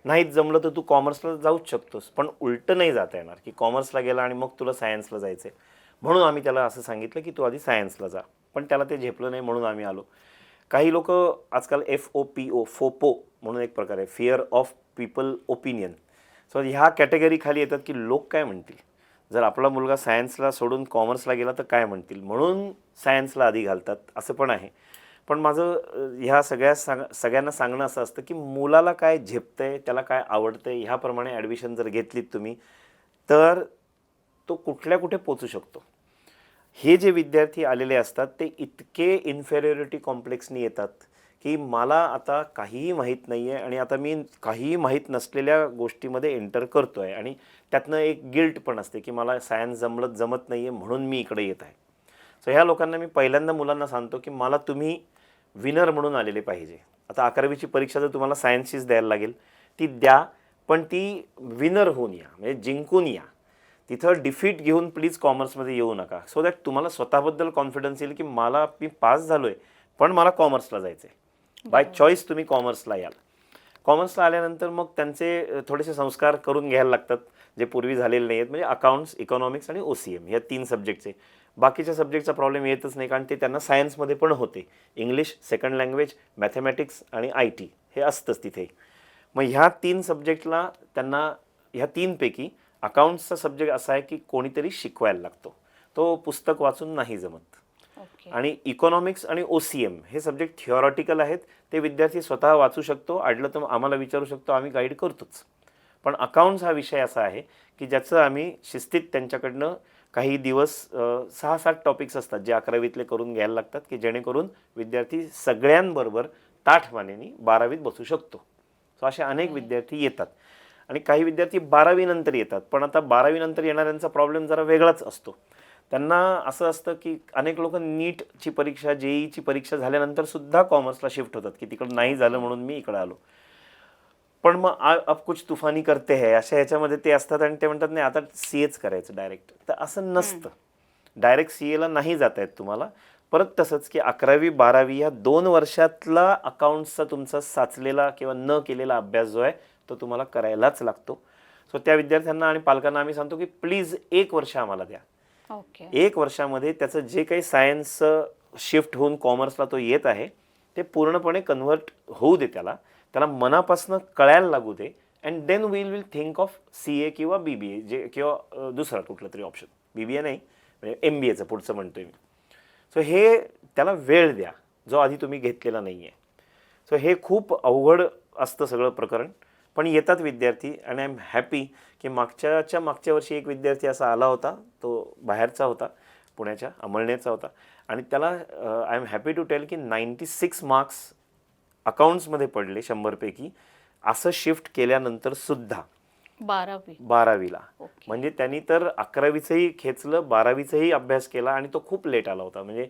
नाहीच जमलं तर तू कॉमर्सला जाऊच शकतोस. पण उलटं नाही जाता येणार की कॉमर्सला गेला आणि मग तुला सायन्सला जायचं आहे. म्हणून आम्ही त्याला असं सांगितलं की तू आधी सायन्सला जा. पण त्याला ते झेपलं नाही म्हणून आम्ही आलो. काही लोक आजकाल FOPO म्हणून एक प्रकार आहे, fear of people opinion. So ह्या कॅटेगरी खाली येतात की लोक काय म्हणतील. जर आपला मुलगा सायन्सला सोडून कॉमर्सला गेला तर काय म्हणतील, म्हणून सायन्सला आधी घालतात, असं पण आहे. पण माझं ह्या सगळ्यांना सांगणं असं असतं की मुलाला काय झेपतंय, त्याला काय आवडतंय, ह्याप्रमाणे ॲडमिशन जर घेतलीत तुम्ही तर तो कुठल्या कुठे पोचू शकतो. हे जे विद्यार्थी आलेले असतात ते इतके इन्फेरियरिटी कॉम्प्लेक्सनी येतात की मला आता काहीही माहीत नाही आहे आणि आता मी काहीही माहीत नसलेल्या गोष्टीमध्ये एंटर करतो आहे आणि त्यातनं एक गिल्ट पण असते की मला सायन्स जमत नाही आहे म्हणून मी इकडे येत आहे. सो ह्या लोकांना मी पहिल्यांदा मुलांना सांगतो की मला तुम्ही विनर म्हणून आलेले पाहिजे. आता 11वीची परीक्षा जर तुम्हाला सायन्सचीच द्यायला लागेल ती द्या, पण ती विनर होऊन या, म्हणजे जिंकून या. तिथं डिफीट घेऊन प्लीज कॉमर्समध्ये येऊ नका. सो दॅट तुम्हाला स्वतःबद्दल कॉन्फिडन्स येईल की मी पास झालो आहे पण मला कॉमर्सला जायचं आहे. बाय चॉईस तुम्ही कॉमर्सला याल. कॉमर्सला आल्यानंतर मग त्यांचे थोडेसे संस्कार करून घ्यायला लागतात जे पूर्वी झालेले नाही आहेत. म्हणजे अकाउंट्स, इकॉनॉमिक्स आणि OCM या 3 सब्जेक्टचे. बाकीच्या सब्जेक्टचा प्रॉब्लेम येतच नाही कारण ते त्यांना सायन्समध्ये पण होते. इंग्लिश, सेकंड लँग्वेज, मॅथमॅटिक्स आणि IT हे असतंच तिथे. मग ह्या 3 सब्जेक्टला त्यांना ह्या 3पैकी अकाउंट्सचा सब्जेक्ट असा आहे की कोणीतरी शिकवायला लागतो, तो पुस्तक वाचून नाही जमत. आणि इकॉनॉमिक्स आणि OCM हे सब्जेक्ट थिओरॉटिकल आहेत, ते विद्यार्थी स्वतः वाचू शकतो, अडलं तर आम्हाला विचारू शकतो, आम्ही गाईड करतोच. पण अकाउंट्स हा विषय असा आहे की ज्याचं आम्ही शिस्तीत त्यांच्याकडनं काही दिवस 6-7 टॉपिक्स असतात जे 11वीतले करून घ्यायला लागतात की जेणेकरून विद्यार्थी सगळ्यांबरोबर ताठमानेने 12वीत बसू शकतो. सो असे अनेक विद्यार्थी येतात आणि काही विद्यार्थी 12वी नंतर येतात. पण आता 12वी नंतर येणाऱ्यांचा प्रॉब्लेम जरा वेगळाच असतो. त्यांना असं असतं की अनेक लोक नीटची परीक्षा, JEEची परीक्षा झाल्यानंतर सुद्धा कॉमर्सला शिफ्ट होतात की तिकडं नाही झालं म्हणून मी इकडं आलो. पण मग अब कुछ तुफानी करते है अशा ह्याच्यामध्ये ते असतात आणि ते म्हणतात नाही आता CAच करायचं डायरेक्ट. तर असं नसतं. डायरेक्ट CAला नाही जाता येत तुम्हाला. परत तसंच की 11वी 12वी या 2 वर्षातला अकाउंट्सचा तुमचा साचलेला किंवा न केलेला अभ्यास जो आहे तो तुम्हाला करायलाच लागतो. सो त्या विद्यार्थ्यांना आणि पालकांना आम्ही सांगतो की प्लीज 1 वर्ष आम्हाला द्या. 1 वर्षामध्ये त्याचं जे काही सायन्स शिफ्ट होऊन कॉमर्सला तो येत आहे ते पूर्णपणे कन्व्हर्ट होऊ दे, त्याला मनापासून कळायला लागू दे. And then will think of CA किंवा BBA जे किंवा दुसरा कुठलं तरी ऑप्शन, BBA नाही म्हणजे MBAचं पुढचं म्हणतोय मी. सो हे त्याला वेळ द्या जो आधी तुम्ही घेतलेला नाही आहे. सो हे खूप अवघड असतं सगळं प्रकरण, पण येतात विद्यार्थी आणि आय एम हॅपी की मागच्या वर्षी एक विद्यार्थी असा आला होता, तो बाहेरचा होता, पुण्याच्या अमळनेरचा होता आणि त्याला I am happy to tell की 96 मार्क्स अकाउंट्समध्ये पडले 100पैकी, असं शिफ्ट केल्यानंतर सुद्धा 12वीला. म्हणजे त्यांनी तर 11वीचंही खेचलं, 12वीचाही अभ्यास केला आणि तो खूप लेट आला होता. म्हणजे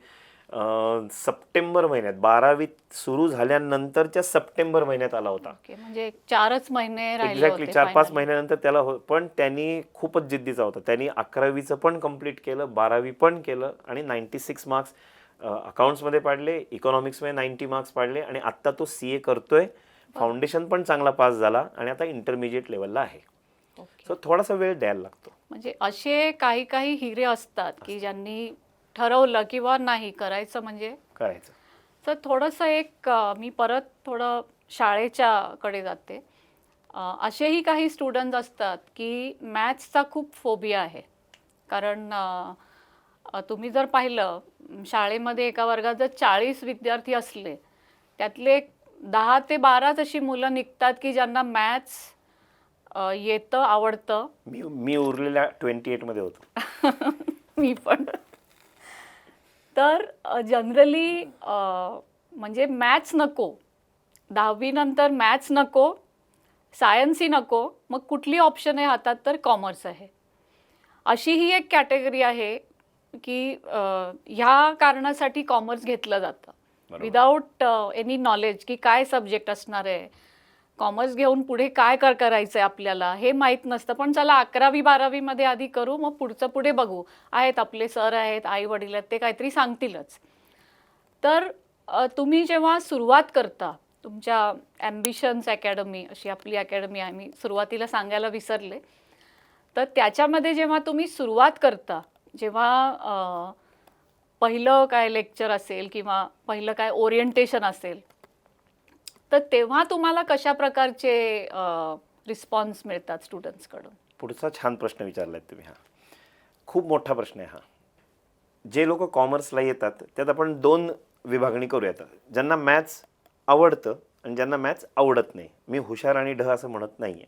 सप्टेंबर महिन्यात 12वी सुरू झाल्यानंतरच्या सप्टेंबर महिन्यात आला होता. म्हणजे 4च महिने एक्झॅक्टली 4-5 महिन्यानंतर त्याला पण त्यांनी खूपच जिद्दीचा होता. त्यांनी 11वीचं पण कम्प्लीट केलं, 12वी पण केलं आणि 96 मार्क्स अकाउंट्समध्ये पाडले, इकॉनॉमिक्समध्ये 90 मार्क्स पाडले आणि आत्ता तो CA करतोय. फाउंडेशन पण चांगला पास झाला आणि आता इंटरमिजिएट लेवलला आहे. सो थोडासा वेळ द्यायला लागतो. म्हणजे असे काही हिरे असतात की ज्यांनी ठरवलं किंवा नाही करायचं म्हणजे करायचं. तर थोडंसं एक मी परत थोडं शाळेच्या कडे जाते. असेही काही स्टुडंट असतात की मॅथ्सचा खूप फोबिया आहे. कारण तुम्ही जर पाहिलं शाळेमध्ये एका वर्गात जर 40 विद्यार्थी असले त्यातले 10 ते 12च अशी मुलं निघतात की ज्यांना मॅथ्स येतं, आवडतं. मी उरलेल्या 28 मध्ये होतो. मी पण. तर जनरली म्हणजे मॅथ्स नको, 10वी नंतर मॅथ्स नको, सायन्सही नको, मग कुठली ऑप्शन आहे हातात तर कॉमर्स आहे. अशी ही एक कॅटेगरी आहे की ह्या कारणासाठी कॉमर्स घेतलं जातं विदाऊट एनी नॉलेज की काय सब्जेक्ट असणार आहे, कॉमर्स घेऊन पुढे काय करायचं आहे आपल्याला हे माहीत नसतं. पण चला 11वी 12वीमध्ये आधी करू, मग पुढचं पुढे बघू. आहेत आपले सर आहेत, आई वडील आहेत, ते काहीतरी सांगतीलच. तर तुम्ही जेव्हा सुरुवात करता तुमच्या ॲम्बिशन्स अकॅडमी अशी आपली अकॅडमी आहे, मी सुरुवातीला सांगायला विसरले. तर त्याच्यामध्ये जेव्हा तुम्ही सुरुवात करता, जेव्हा पहिलं काय लेक्चर असेल किंवा पहिलं काय ओरिएंटेशन असेल, तर तेव्हा तुम्हाला कशा प्रकारचे रिस्पॉन्स मिळतात स्टुडंट्सकडून? पुढचा छान प्रश्न विचारलाय तुम्ही. हा खूप मोठा प्रश्न आहे हा. जे लोक कॉमर्सला येतात त्यात आपण 2 विभागणी करूयात. ज्यांना मॅथ्स आवडतं आणि ज्यांना मॅथ्स आवडत नाही. मी हुशार आणि ढ असं म्हणत नाही आहे.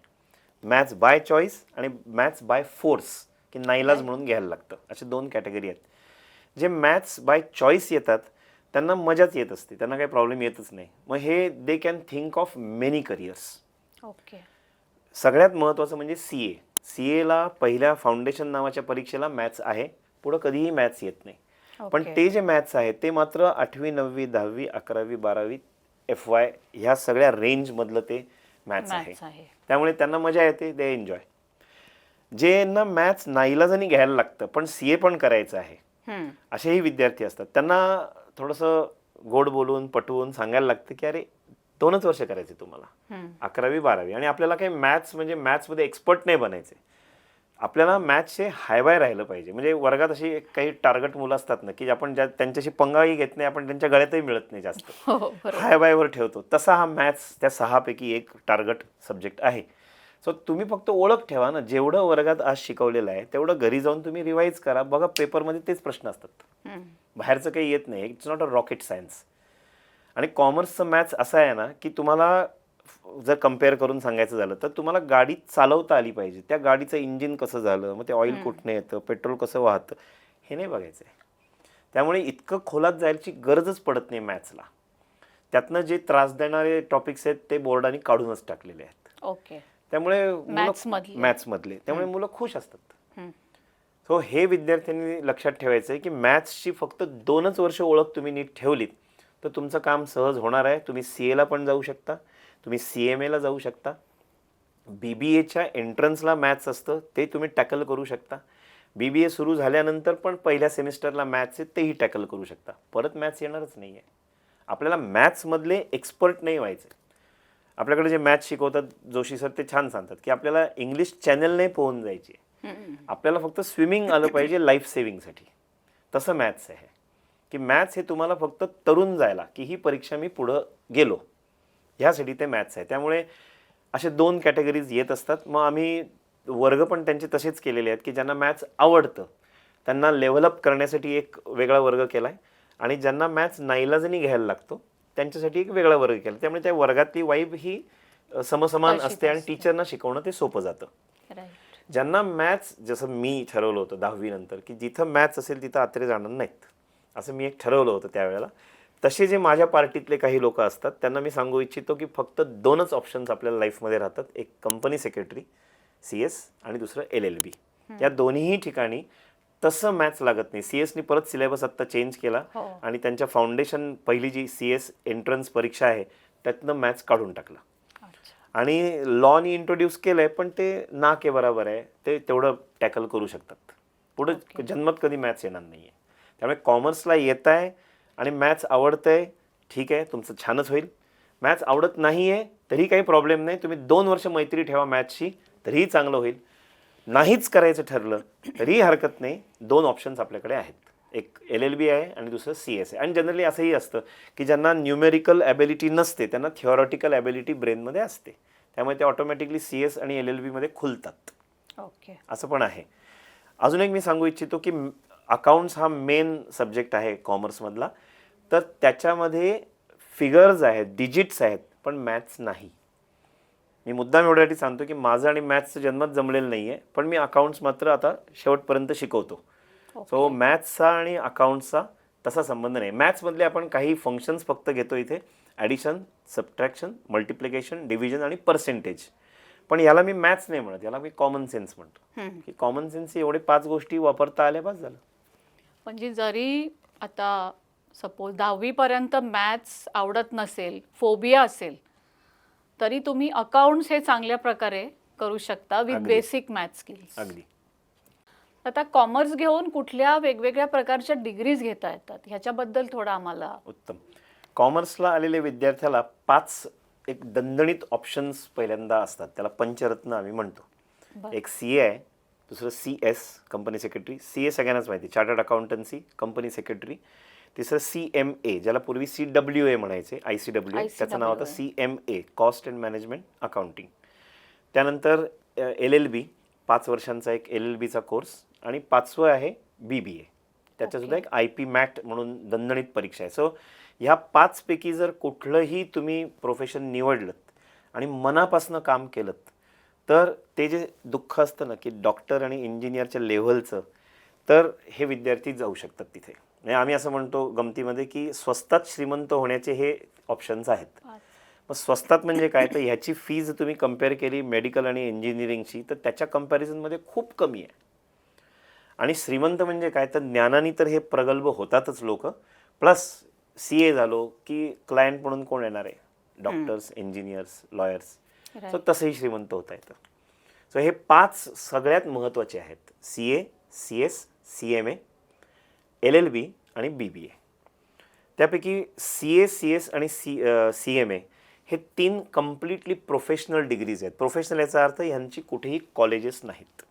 मॅथ्स बाय चॉईस आणि मॅथ्स बाय फोर्स, की नाईलाज म्हणून घ्यायला लागतं, असे 2 कॅटेगरी आहेत. जे मॅथ्स बाय चॉईस येतात त्यांना मजाच येत असते, त्यांना काही प्रॉब्लेम येतच नाही. मग हे they can think of many careers. Okay. सगळ्यात महत्त्वाचं म्हणजे CA. CAला पहिल्या फाउंडेशन नावाच्या परीक्षेला मॅथ्स आहे, पुढं कधीही मॅथ्स येत नाही. पण ओके. ते जे मॅथ्स आहे ते मात्र 8वी 9वी 10वी 11वी 12वी FY ह्या सगळ्या रेंजमधलं ते मॅथ्स आहे. मॅथ्स आहे. त्यामुळे त्यांना मजा येते, दे एन्जॉय. ज्यांना मॅथ्स नाईलाजाने घ्यायला लागतं पण CA पण करायचं आहे, हम्म. असेही विद्यार्थी असतात. त्यांना थोडंसं गोड बोलून पटवून सांगायला लागतं की अरे 2च वर्ष करायचे तुम्हाला, हम्म. 11वी 12वी, आणि आपल्याला काही मॅथ्स म्हणजे मॅथ्समध्ये एक्सपर्ट नाही बनायचे. आपल्याला मॅथ्सचे हायबाय राहिलं पाहिजे. म्हणजे वर्गात अशी काही टार्गेट मुलं असतात ना की आपण त्यांच्याशी पंगाही घेत नाही, आपण त्यांच्या गळ्यातही मिळत नाही जास्त, हो, बरोबर. हायबायवर ठेवतो. तसा हा मॅथ्स त्या 6 पैकी एक टार्गेट सब्जेक्ट आहे. सो तुम्ही फक्त ओळख ठेवा ना, जेवढं वर्गात आज शिकवलेलं आहे तेवढं घरी जाऊन तुम्ही रिवाईज करा. बघा पेपरमध्ये तेच प्रश्न असतात, हम्म. बाहेरचं काही येत नाही. It's not a rocket science. आणि कॉमर्सचं मॅथ्स असं आहे ना की तुम्हाला जर कम्पेअर करून सांगायचं झालं तर तुम्हाला गाडी चालवता आली पाहिजे. त्या गाडीचं इंजिन कसं झालं, मग ते ऑइल कुठनं येतं, पेट्रोल कसं वाहतं, हे नाही बघायचं आहे. त्यामुळे इतकं खोलात जायची गरजच पडत नाही मॅथ्सला. त्यातनं जे त्रास देणारे टॉपिक्स आहेत ते बोर्डाने काढूनच टाकलेले आहेत. ओके. त्यामुळे मॅथ्समधले. मॅथ्समधले त्यामुळे मुलं खुश असतात. हम्म. सो हे विद्यार्थ्यांनी लक्षात ठेवायचं आहे की मॅथ्सची फक्त 2च वर्ष ओळख तुम्ही नीट ठेवलीत तर तुमचं काम सहज होणार आहे. तुम्ही CAला पण जाऊ शकता, तुम्ही CMAला जाऊ शकता, BBAच्या एंट्रन्सला मॅथ्स असतं ते तुम्ही टॅकल करू शकता. BBA सुरू झाल्यानंतर पण पहिल्या सेमिस्टरला मॅथ्स आहे तेही टॅकल करू शकता. परत मॅथ्स येणारच नाही आहे. आपल्याला मॅथ्समधले एक्सपर्ट नाही व्हायचे. आपल्याकडे जे मॅथ्स शिकवतात जोशी सर ते छान सांगतात की आपल्याला इंग्लिश चॅनल नाही पोहून जायचे, आपल्याला फक्त स्विमिंग आलं पाहिजे लाईफ सेव्हिंगसाठी. तसं मॅथ्स आहे की मॅथ्स हे तुम्हाला फक्त तरुण जायला की ही परीक्षा मी पुढं गेलो ह्यासाठी ते मॅथ्स आहे. त्यामुळे असे 2 कॅटेगरीज येत असतात. मग आम्ही वर्ग पण त्यांचे तसेच केलेले आहेत की ज्यांना मॅथ्स आवडतं त्यांना लेव्हलअप करण्यासाठी एक वेगळा वर्ग केला आहे, आणि ज्यांना मॅथ्स नाईलाजाने घ्यायला लागतो त्यांच्यासाठी एक वेगळा वर्ग केला. त्यामुळे त्या वर्गातली वाईब ही समसमान तशीच असते आणि असते. टीचरना शिकवणं ते सोपं जातं. राईट. ज्यांना मॅथ्स, जसं मी ठरवलं होतं 10वी नंतर की जिथं मॅथ्स असेल तिथं आत्रे जाणार नाहीत, असं मी एक ठरवलं होतं त्यावेळेला. तसे जे माझ्या पार्टीतले काही लोक असतात त्यांना मी सांगू इच्छितो की फक्त 2च ऑप्शन्स आपल्याला लाईफमध्ये राहतात. एक कंपनी सेक्रेटरी CS आणि दुसरं LLB. या दोन्हीही ठिकाणी तसं मॅथ्स लागत नाही. CSनी परत सिलेबस आत्ता चेंज केला हो. आणि त्यांच्या फाउंडेशन पहिली जी CS एंट्रन्स परीक्षा आहे त्यातनं मॅथ्स काढून टाकलं अच्छा. आणि लॉनी इंट्रोड्यूस केलं आहे, पण ते ना के बराबर आहे. ते तेवढं टॅकल करू शकतात. पुढं जन्मत कधी मॅथ्स येणार नाही आहे. त्यामुळे कॉमर्सला येत आहे आणि मॅथ्स आवडतं आहे, ठीक आहे, तुमचं छानच होईल. मॅथ्स आवडत नाही आहे तरी काही प्रॉब्लेम नाही, तुम्ही 2 वर्ष मैत्री ठेवा मॅथ्सशी तरीही चांगलं होईल. नाहीच करायचं ठरलं तरीही हरकत नाही. 2 ऑप्शन्स आपल्याकडे आहेत, एक LLB आहे आणि दुसरं CS आहे. आणि जनरली असंही असतं की ज्यांना न्यूमेरिकल ॲबिलिटी नसते त्यांना थिओरॉटिकल ॲबिलिटी ब्रेनमध्ये असते, त्यामुळे ते ऑटोमॅटिकली CS आणि LLBमध्ये खुलतात. ओके. असं पण आहे. अजून एक मी सांगू इच्छितो की अकाउंट्स हा मेन सब्जेक्ट आहे कॉमर्समधला, तर त्याच्यामध्ये फिगर्स आहेत, डिजिट्स आहेत, पण मॅथ्स नाही. मी मुद्दाम एवढ्यासाठी सांगतो की माझं आणि मॅथ्सचं जन्मच जमलेलं नाही आहे, पण मी अकाउंट्स मात्र आता शेवटपर्यंत शिकवतो. सो मॅथ्सचा आणि अकाउंट्सचा तसा संबंध नाही. मॅथ्समधले आपण काही फंक्शन्स फक्त घेतो इथे, ॲडिशन, सबट्रॅक्शन, मल्टिप्लिकेशन, डिव्हिजन आणि पर्सेंटेज. पण याला मी मॅथ्स नाही म्हणत, याला मी कॉमन सेन्स म्हणतो की कॉमन सेन्स एवढे 5 गोष्टी वापरता आल्या बस झालं. म्हणजे जरी आता सपोज 10वी पर्यंत मॅथ्स आवडत नसेल, फोबिया असेल, तरी तुम्ही अकाउंट्स हे चांगल्या प्रकारे करू शकता विथ अगदी. Basic maths skills. अगदी. आता कॉमर्स घेऊन कुठल्या वेगवेगळ्या प्रकारच्या डिग्रीज घेता येतात ह्याच्याबद्दल थोडं आम्हाला. उत्तम. कॉमर्सला आलेल्या विद्यार्थ्याला 5 एक दणदणीत ऑप्शन्स पहिल्यांदा असतात, त्याला पंचरत्न आम्ही म्हणतो. बरं. एक CA आहे, दुसरं CS कंपनी सेक्रेटरी, CA सगळ्यांनाच माहिती, चार्टर्ड अकाउंटन्सी कंपनी सेक्रेटरी. तिसरं CMA ज्याला पूर्वी CWA म्हणायचे, ICWA, त्याचं नाव आता CMA cost and management accounting. त्यानंतर LLB 5 वर्षांचा एक LLBचा कोर्स आणि 5वं आहे BBA. त्याच्यासुद्धा एक IP मॅट म्हणून दणदणीत परीक्षा आहे. सो ह्या 5 पैकी जर कुठलंही तुम्ही प्रोफेशन निवडलं आणि मनापासून काम केलं तर ते जे दुःख असतं ना की डॉक्टर आणि इंजिनियरच्या लेव्हलचं, तर हे विद्यार्थी जाऊ शकतात तिथे. म्हणजे आम्ही असं म्हणतो गमतीमध्ये की स्वस्तात श्रीमंत होण्याचे हे ऑप्शन्स आहेत. मग स्वस्तात म्हणजे काय, तर ह्याची फीज तुम्ही कम्पेअर केली मेडिकल आणि इंजिनिअरिंगची तर त्याच्या कम्पॅरिझनमध्ये खूप कमी आहे. आणि श्रीमंत म्हणजे काय, तर ज्ञानाने तर हे प्रगल्भ होतातच लोक, प्लस CA झालो की क्लायंट म्हणून कोण येणार आहे, डॉक्टर्स, इंजिनियर्स, लॉयर्स. सो तसंही श्रीमंत होता येतं. सो हे 5 सगळ्यात महत्त्वाचे आहेत: CA, CS, CMA, LLB आणि BBA. त्यापैकी CA, CS आणि CMA हे 3 कम्प्लिटली प्रोफेशनल डिग्रीज आहेत. प्रोफेशनल याचा अर्थ ह्यांची कुठेही कॉलेजेस नाहीत.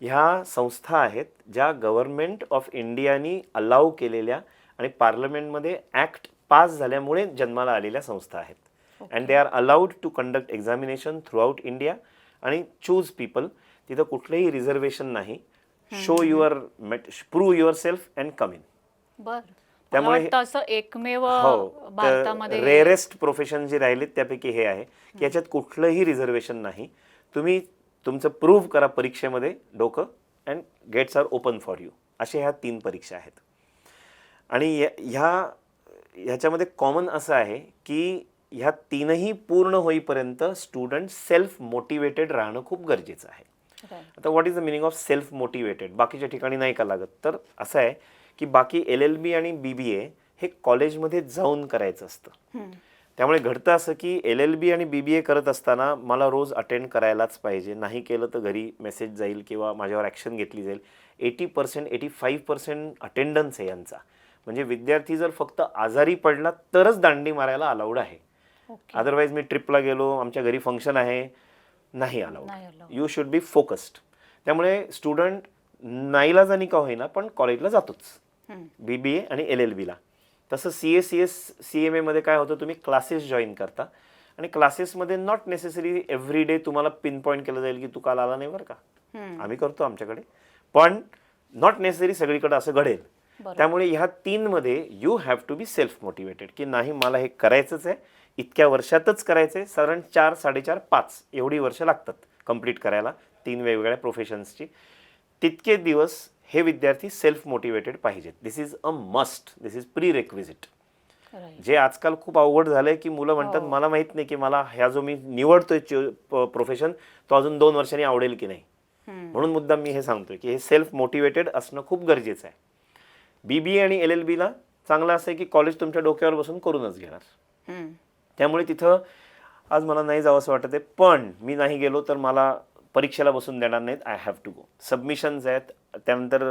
ह्या संस्था आहेत ज्या गव्हर्नमेंट ऑफ इंडियानी अलाउ केलेल्या आणि पार्लमेंटमध्ये ॲक्ट पास झाल्यामुळे जन्माला आलेल्या संस्था आहेत. And they are allowed to conduct examination throughout India आणि चूज पीपल. तिथं कुठलंही रिझर्वेशन नाही. Show your prove yourself and come in. त्यामुळे असं एकमेव भारतामध्ये रेअरेस्ट प्रोफेशन जे राहिले त्यापैकी हे आहे की याच्यात कुठलंही रिझर्वेशन नाही. तुम्ही तुमचं प्रूव्ह करा परीक्षेमध्ये डोकं, and gates are open for you. अशा ह्या 3 परीक्षा आहेत. आणि ह्याच्यामध्ये कॉमन असं आहे की ह्या 3ही पूर्ण होईपर्यंत स्टुडंट सेल्फ मोटिवेटेड राहणं खूप गरजेचं आहे. आता what is the meaning of self motivated? बाकीच्या ठिकाणी नाही का लागत. तर असं आहे की बाकी LLB आणि BBA हे कॉलेजमध्ये जाऊन करायचं असतं. त्यामुळे घडतं असं की LLB आणि BBA करत असताना मला रोज अटेंड करायलाच पाहिजे, नाही केलं तर घरी मेसेज जाईल किंवा माझ्यावर ॲक्शन घेतली जाईल. 80%, 85% अटेंडन्स आहे यांचा. म्हणजे विद्यार्थी जर फक्त आजारी पडला तरच दांडी मारायला अलाउड आहे. अदरवाईज मी ट्रिपला गेलो, आमच्या घरी फंक्शन आहे, नाही allowed. You should be focused. त्यामुळे स्टुडंट नाईलाजानी का होईना पण कॉलेजला जातोच, BBA आणि LLBला. तसं CA, CS, CMA मध्ये काय होतं, तुम्ही क्लासेस जॉईन करता आणि क्लासेसमध्ये नॉट नेसेसरी एव्हरी डे तुम्हाला पिन पॉईंट केलं जाईल की तू काल आला नाही बरं का. आम्ही करतो आमच्याकडे, पण नॉट नेसेसरी सगळीकडे असं घडेल. त्यामुळे ह्या 3 मध्ये you have to be self motivated की नाही मला हे करायचंच आहे, इतक्या वर्षातच करायचं आहे. साधारण 4, 4.5, 5 एवढी वर्ष लागतात कंप्लीट करायला 3 वेगवेगळ्या प्रोफेशन्सची. तितके दिवस हे विद्यार्थी सेल्फ मोटिवेटेड पाहिजेत. This is a must, this is prerequisite. जे आजकाल खूप अवघड झालंय की मुलं म्हणतात मला माहित नाही की मला ह्या जो मी निवडतोय प्रोफेशन तो अजून 2 वर्षांनी आवडेल की नाही. म्हणून मुद्दाम मी हे सांगतोय की हे सेल्फ मोटिवेटेड असणं खूप गरजेचं आहे. BBA आणि LLBला चांगलं असं आहे की कॉलेज तुमच्या डोक्यावर बसून करूनच घेणार. त्यामुळे तिथं आज मला नाही जावं असं वाटत आहे, पण मी नाही गेलो तर मला परीक्षेला बसून देणार नाहीत. I have to go. Submissions आहेत, त्यानंतर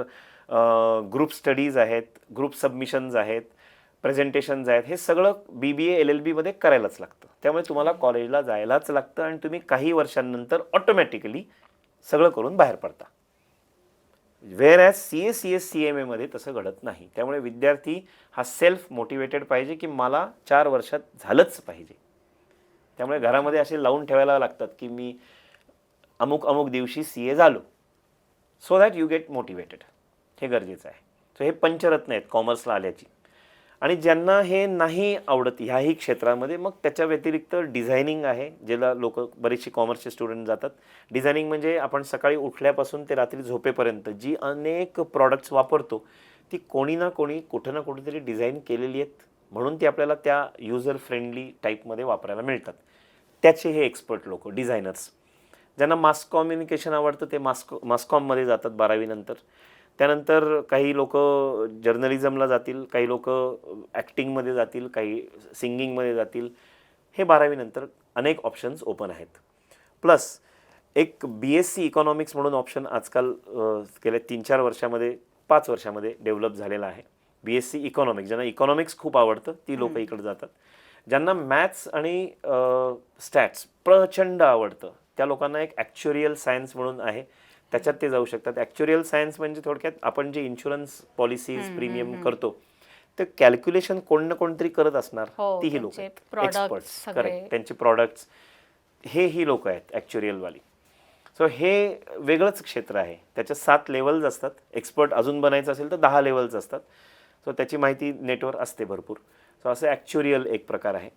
ग्रुप स्टडीज आहेत, ग्रुप सबमिशन्स आहेत, प्रेझेंटेशन्स आहेत. हे सगळं BBA LLB मध्ये करायलाच लागतं. त्यामुळे तुम्हाला कॉलेजला जायलाच लागतं आणि तुम्ही काही वर्षांनंतर ऑटोमॅटिकली सगळं करून बाहेर पडता. Wear as CA, CS, CMA मध्ये तसं घडत नाही. त्यामुळे विद्यार्थी हा सेल्फ मोटिवेटेड पाहिजे की मला 4 वर्षात झालंच पाहिजे. त्यामुळे घरामध्ये असे लावून ठेवायला लागतात की मी अमुक अमुक दिवशी CA झालो, so that you get motivated. हे गरजेचं आहे. सो हे पंचरत्न आहेत कॉमर्सला आल्याची. आणि ज्यांना हे नाही आवडत ह्याही क्षेत्रामध्ये, मग त्याच्या व्यतिरिक्त डिझायनिंग आहे, ज्याला लोक बरेचसे कॉमर्सचे स्टुडंट जातात. डिझायनिंग म्हणजे आपण सकाळी उठल्यापासून ते रात्री झोपेपर्यंत जी अनेक प्रॉडक्ट्स वापरतो ती कोणी ना कोणी कुठं ना कुठेतरी डिझाईन केलेली आहेत, म्हणून ती आपल्याला त्या युजर फ्रेंडली टाईपमध्ये वापरायला मिळतात. त्याचे हे एक्सपर्ट लोक डिझायनर्स. ज्यांना मास कम्युनिकेशन आवडतं ते मासकॉममध्ये जातात 12वी नंतर. त्यानंतर काही लोक जर्नलिझमला जातील, काही लोक ॲक्टिंगमध्ये जातील, काही सिंगिंगमध्ये जातील. हे 12वी नंतर अनेक ऑप्शन्स ओपन आहेत. प्लस एक BSc इकॉनॉमिक्स म्हणून ऑप्शन आजकाल गेल्या 3-4 वर्षामध्ये 5 वर्षामध्ये डेव्हलप झालेला आहे. BSc economics. ज्यांना इकॉनॉमिक्स खूप आवडतं ती लोक इकडे जातात. ज्यांना मॅथ्स आणि स्टॅट्स प्रचंड आवडतं त्या लोकांना एक ॲक्च्युरियल सायन्स म्हणून आहे, त्याच्यात ते जाऊ शकतात. ॲक्च्युरियल सायन्स म्हणजे थोडक्यात आपण जे इन्शुरन्स पॉलिसीज प्रीमियम करतो ते कॅल्क्युलेशन कोण ना कोणतरी करत असणार. तीही लोक एक्सपर्ट्स, करेक्ट, त्यांचे प्रॉडक्ट्स, ही लोक आहेत ॲक्च्युरियलवाली. सो हे वेगळंच क्षेत्र आहे. त्याच्या 7 लेवल्स असतात. एक्सपर्ट अजून बनायचं असेल तर 10 लेवल्स असतात. सो त्याची माहिती नेटवर असते भरपूर. सो असं ॲक्च्युरियल एक प्रकार आहे.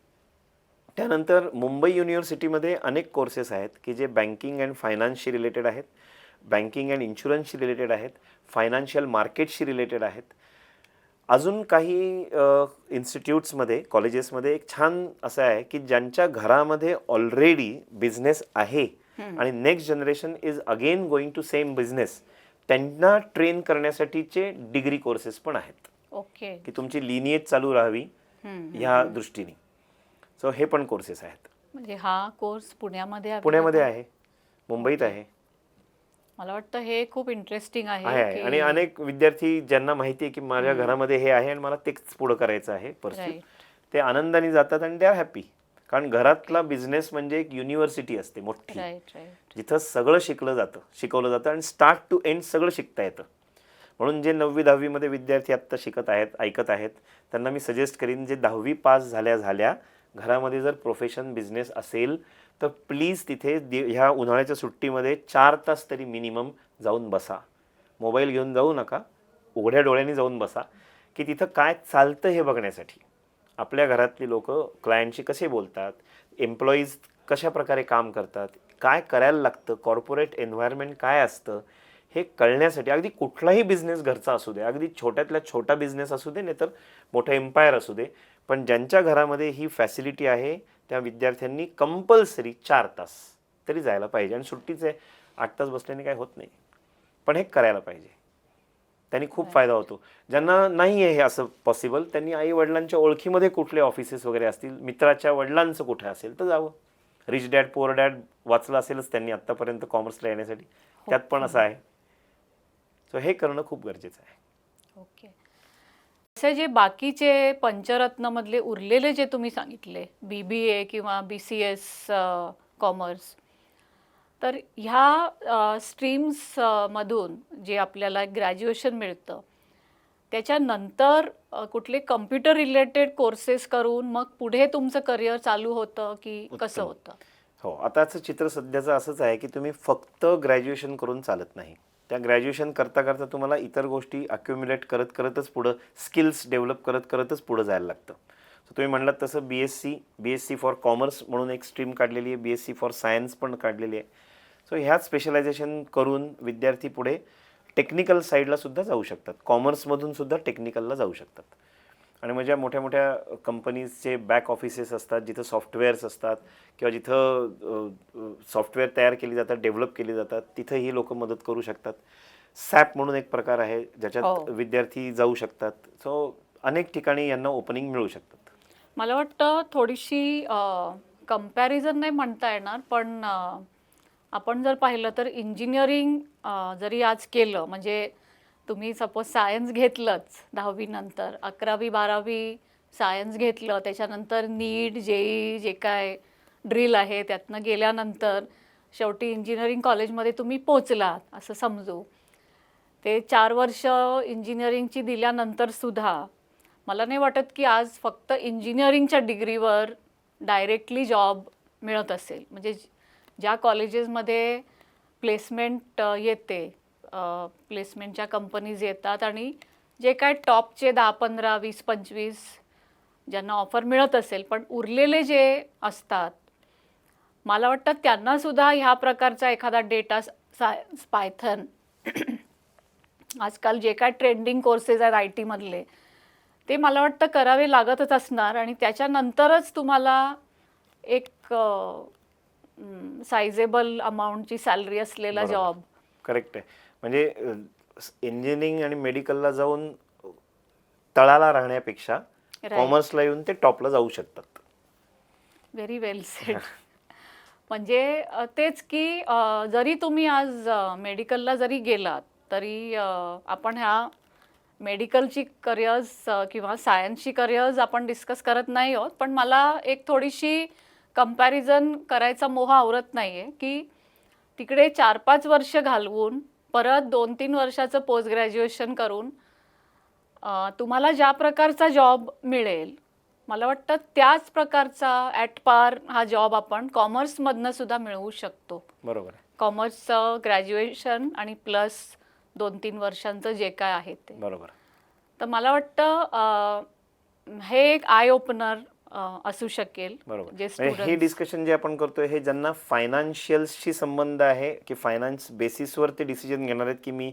त्यानंतर मुंबई युनिव्हर्सिटीमध्ये अनेक कोर्सेस आहेत की जे बँकिंग अँड फायनान्सशी रिलेटेड आहेत, बँकिंग अँड इन्शुरन्सशी रिलेटेड आहेत, फायनान्शियल मार्केटशी रिलेटेड आहेत. अजून काही इन्स्टिट्यूट्समध्ये, कॉलेजेसमध्ये एक छान असं आहे की ज्यांच्या घरामध्ये ऑलरेडी बिझनेस आहे आणि next generation is again going to same business, त्यांना ट्रेन करण्यासाठीचे डिग्री कोर्सेस पण आहेत. ओके. की तुमची लिनिएज चालू राहावी ह्या दृष्टीने. सो हे पण कोर्सेस आहेत. म्हणजे हा कोर्स पुण्यामध्ये पुण्यामध्ये आहे, मुंबईत आहे. मला वाटतं हे खूप इंटरेस्टिंग आहे आहे आणि अनेक विद्यार्थी ज्यांना माहिती आहे की माझ्या घरामध्ये हे आहे आणि मला तेच पुढं करायचं आहे परस्यू, ते आनंदाने जातात आणि दे आर हॅपी. कारण घरातला बिझनेस म्हणजे एक युनिव्हर्सिटी असते मोठी, जिथं सगळं शिकवलं जातं आणि स्टार्ट टू एंड सगळं शिकता येतं. म्हणून जे 9वी 10वी मध्ये विद्यार्थी आत्ता शिकत आहेत, ऐकत आहेत, त्यांना मी सजेस्ट करीन जे 10वी पास झाल्या घरामध्ये जर प्रोफेशन बिझनेस असेल तर प्लीज तिथे ह्या उन्हाळ्याच्या सुट्टीमध्ये 4 तास तरी मिनिमम जाऊन बसा. मोबाईल घेऊन जाऊ नका, उघड्या डोळ्यांनी जाऊन बसा की तिथं काय चालतं हे बघण्यासाठी. आपल्या घरातली लोक क्लायंटशी कसे बोलतात, एम्प्लॉईज कशा प्रकारे काम करतात, काय करायला लागतं, कॉर्पोरेट एन्व्हायरमेंट काय असतं हे कळण्यासाठी. अगदी कुठलाही बिझनेस घरचा असू दे, अगदी छोट्यातल्या छोटा बिझनेस असू दे, नाही तर मोठं एम्पायर असू दे, पण ज्यांच्या घरामध्ये ही फॅसिलिटी आहे त्या विद्यार्थ्यांनी कंपल्सरी 4 तास तरी जायला पाहिजे. आणि सुट्टीचे 8 तास बसल्याने काय होत नाही, पण हे करायला पाहिजे. त्यांनी खूप फायदा होतो. ज्यांना नाही आहे हे असं पॉसिबल, त्यांनी आई वडिलांच्या ओळखीमध्ये कुठले ऑफिसेस वगैरे असतील, मित्राच्या वडिलांचं कुठे असेल तर जावं. रिच डॅड पुअर डॅड वाचलं असेलच त्यांनी आत्तापर्यंत कॉमर्सला येण्यासाठी, त्यात पण असं आहे. सो हे करणं खूप गरजेचं आहे. ओके. असे जे बाकीचे पंचरत्न मधले उरलेले जे तुम्ही सांगितले, BBA किंवा BCS कॉमर्स, तर ह्या स्ट्रीम्स मधून जे आपल्याला ग्रॅज्युएशन मिळतं त्याच्यानंतर कुठले कम्प्युटर रिलेटेड कोर्सेस करून मग पुढे तुमचं करिअर चालू होतं की कसं होतं? हो, आताचं चित्र सध्याचं असंच आहे की तुम्ही फक्त ग्रॅज्युएशन करून चालत नाही. त्या ग्रॅज्युएशन करता करता तुम्हाला इतर गोष्टी अक्युम्युलेट करत करतच पुढं स्किल्स डेव्हलप करत करतच पुढं जायला लागतं. सो तुम्ही म्हणलात तसं BSc फॉर कॉमर्स म्हणून एक स्ट्रीम काढलेली आहे, BSc फॉर सायन्स पण काढलेली आहे. सो ह्यात स्पेशलायझेशन करून विद्यार्थी पुढे टेक्निकल साईडला सुद्धा जाऊ शकतात, कॉमर्समधून सुद्धा टेक्निकलला जाऊ शकतात. आणि म्हणजे मोठ्या मोठ्या कंपनीजचे बॅक ऑफिसेस असतात जिथं सॉफ्टवेअर्स असतात किंवा जिथं सॉफ्टवेअर तयार केली जातात, डेव्हलप केली जातात, तिथं ही लोक मदत करू शकतात. सॅप म्हणून एक प्रकार आहे ज्याच्यात विद्यार्थी जाऊ शकतात. सो अनेक ठिकाणी यांना ओपनिंग मिळू शकतात. मला वाटतं थोडीशी कंपॅरिझन नाही म्हणता येणार, पण आपण जर पाहिलं तर इंजिनिअरिंग जरी आज केलं, म्हणजे तुम्ही सपोज सायन्स घेतलंच 10वी नंतर, 11वी 12वी सायन्स घेतलं, त्याच्यानंतर नीट JEE जे काय ड्रिल आहे त्यातनं गेल्यानंतर शेवटी इंजिनिअरिंग कॉलेजमध्ये तुम्ही पोचलात असं समजू. ते 4 वर्ष इंजिनिअरिंगची दिल्यानंतर सुद्धा मला नाही वाटत की आज फक्त इंजिनिअरिंगच्या डिग्रीवर डायरेक्टली जॉब मिळत असेल. म्हणजे ज्या कॉलेजेसमध्ये प्लेसमेंट येते, प्लेसमेंटच्या कंपनीज येतात आणि जे काय टॉपचे 10 15 20 25 ज्यांना ऑफर मिळत असेल, पण उरलेले जे असतात मला वाटतं त्यांनासुद्धा ह्या प्रकारचा एखादा डेटा सायन्स, पायथन आजकाल जे काय ट्रेंडिंग कोर्सेस आहेत IT मधले, ते मला वाटतं करावे लागतच असणार. आणि त्याच्यानंतरच तुम्हाला एक सायझेबल अमाऊंटची सॅलरी असलेला जॉब. करेक्ट आहे. म्हणजे इंजिनिअरिंग आणि मेडिकलला जाऊन तळाला राहण्यापेक्षा कॉमर्सला येऊन ते टॉपला जाऊ शकतात. व्हेरी वेल सेड. म्हणजे तेच की जरी तुम्ही आज मेडिकलला जरी गेलात तरी आपण ह्या मेडिकलची करिअर्स किंवा सायन्सची करिअर्स आपण डिस्कस करत नाही आहोत, पण मला एक थोडीशी कंपॅरिझन करायचा मोह आवरत नाही आहे की तिकडे 4-5 वर्ष घालवून परत 2-3 वर्षाचं पोस्ट ग्रॅज्युएशन करून तुम्हाला ज्या प्रकारचा जॉब मिळेल, मला वाटतं त्याच प्रकारचा ॲट पार हा जॉब आपण कॉमर्समधनं सुद्धा मिळवू शकतो. बरोबर आहे. कॉमर्सचं ग्रॅज्युएशन आणि प्लस 2-3 वर्षांचं जे काय आहे ते. बरोबर. तर मला वाटतं हे एक आय ओपनर असू शकेल. बरोबर. जे म्हणजे हे स्टुडंट डिस्कशन जे आपण करतोय हे ज्यांना फायनान्शियलशी संबंध आहे की फायनान्स बेसिसवर ते डिसिजन घेणार आहेत की मी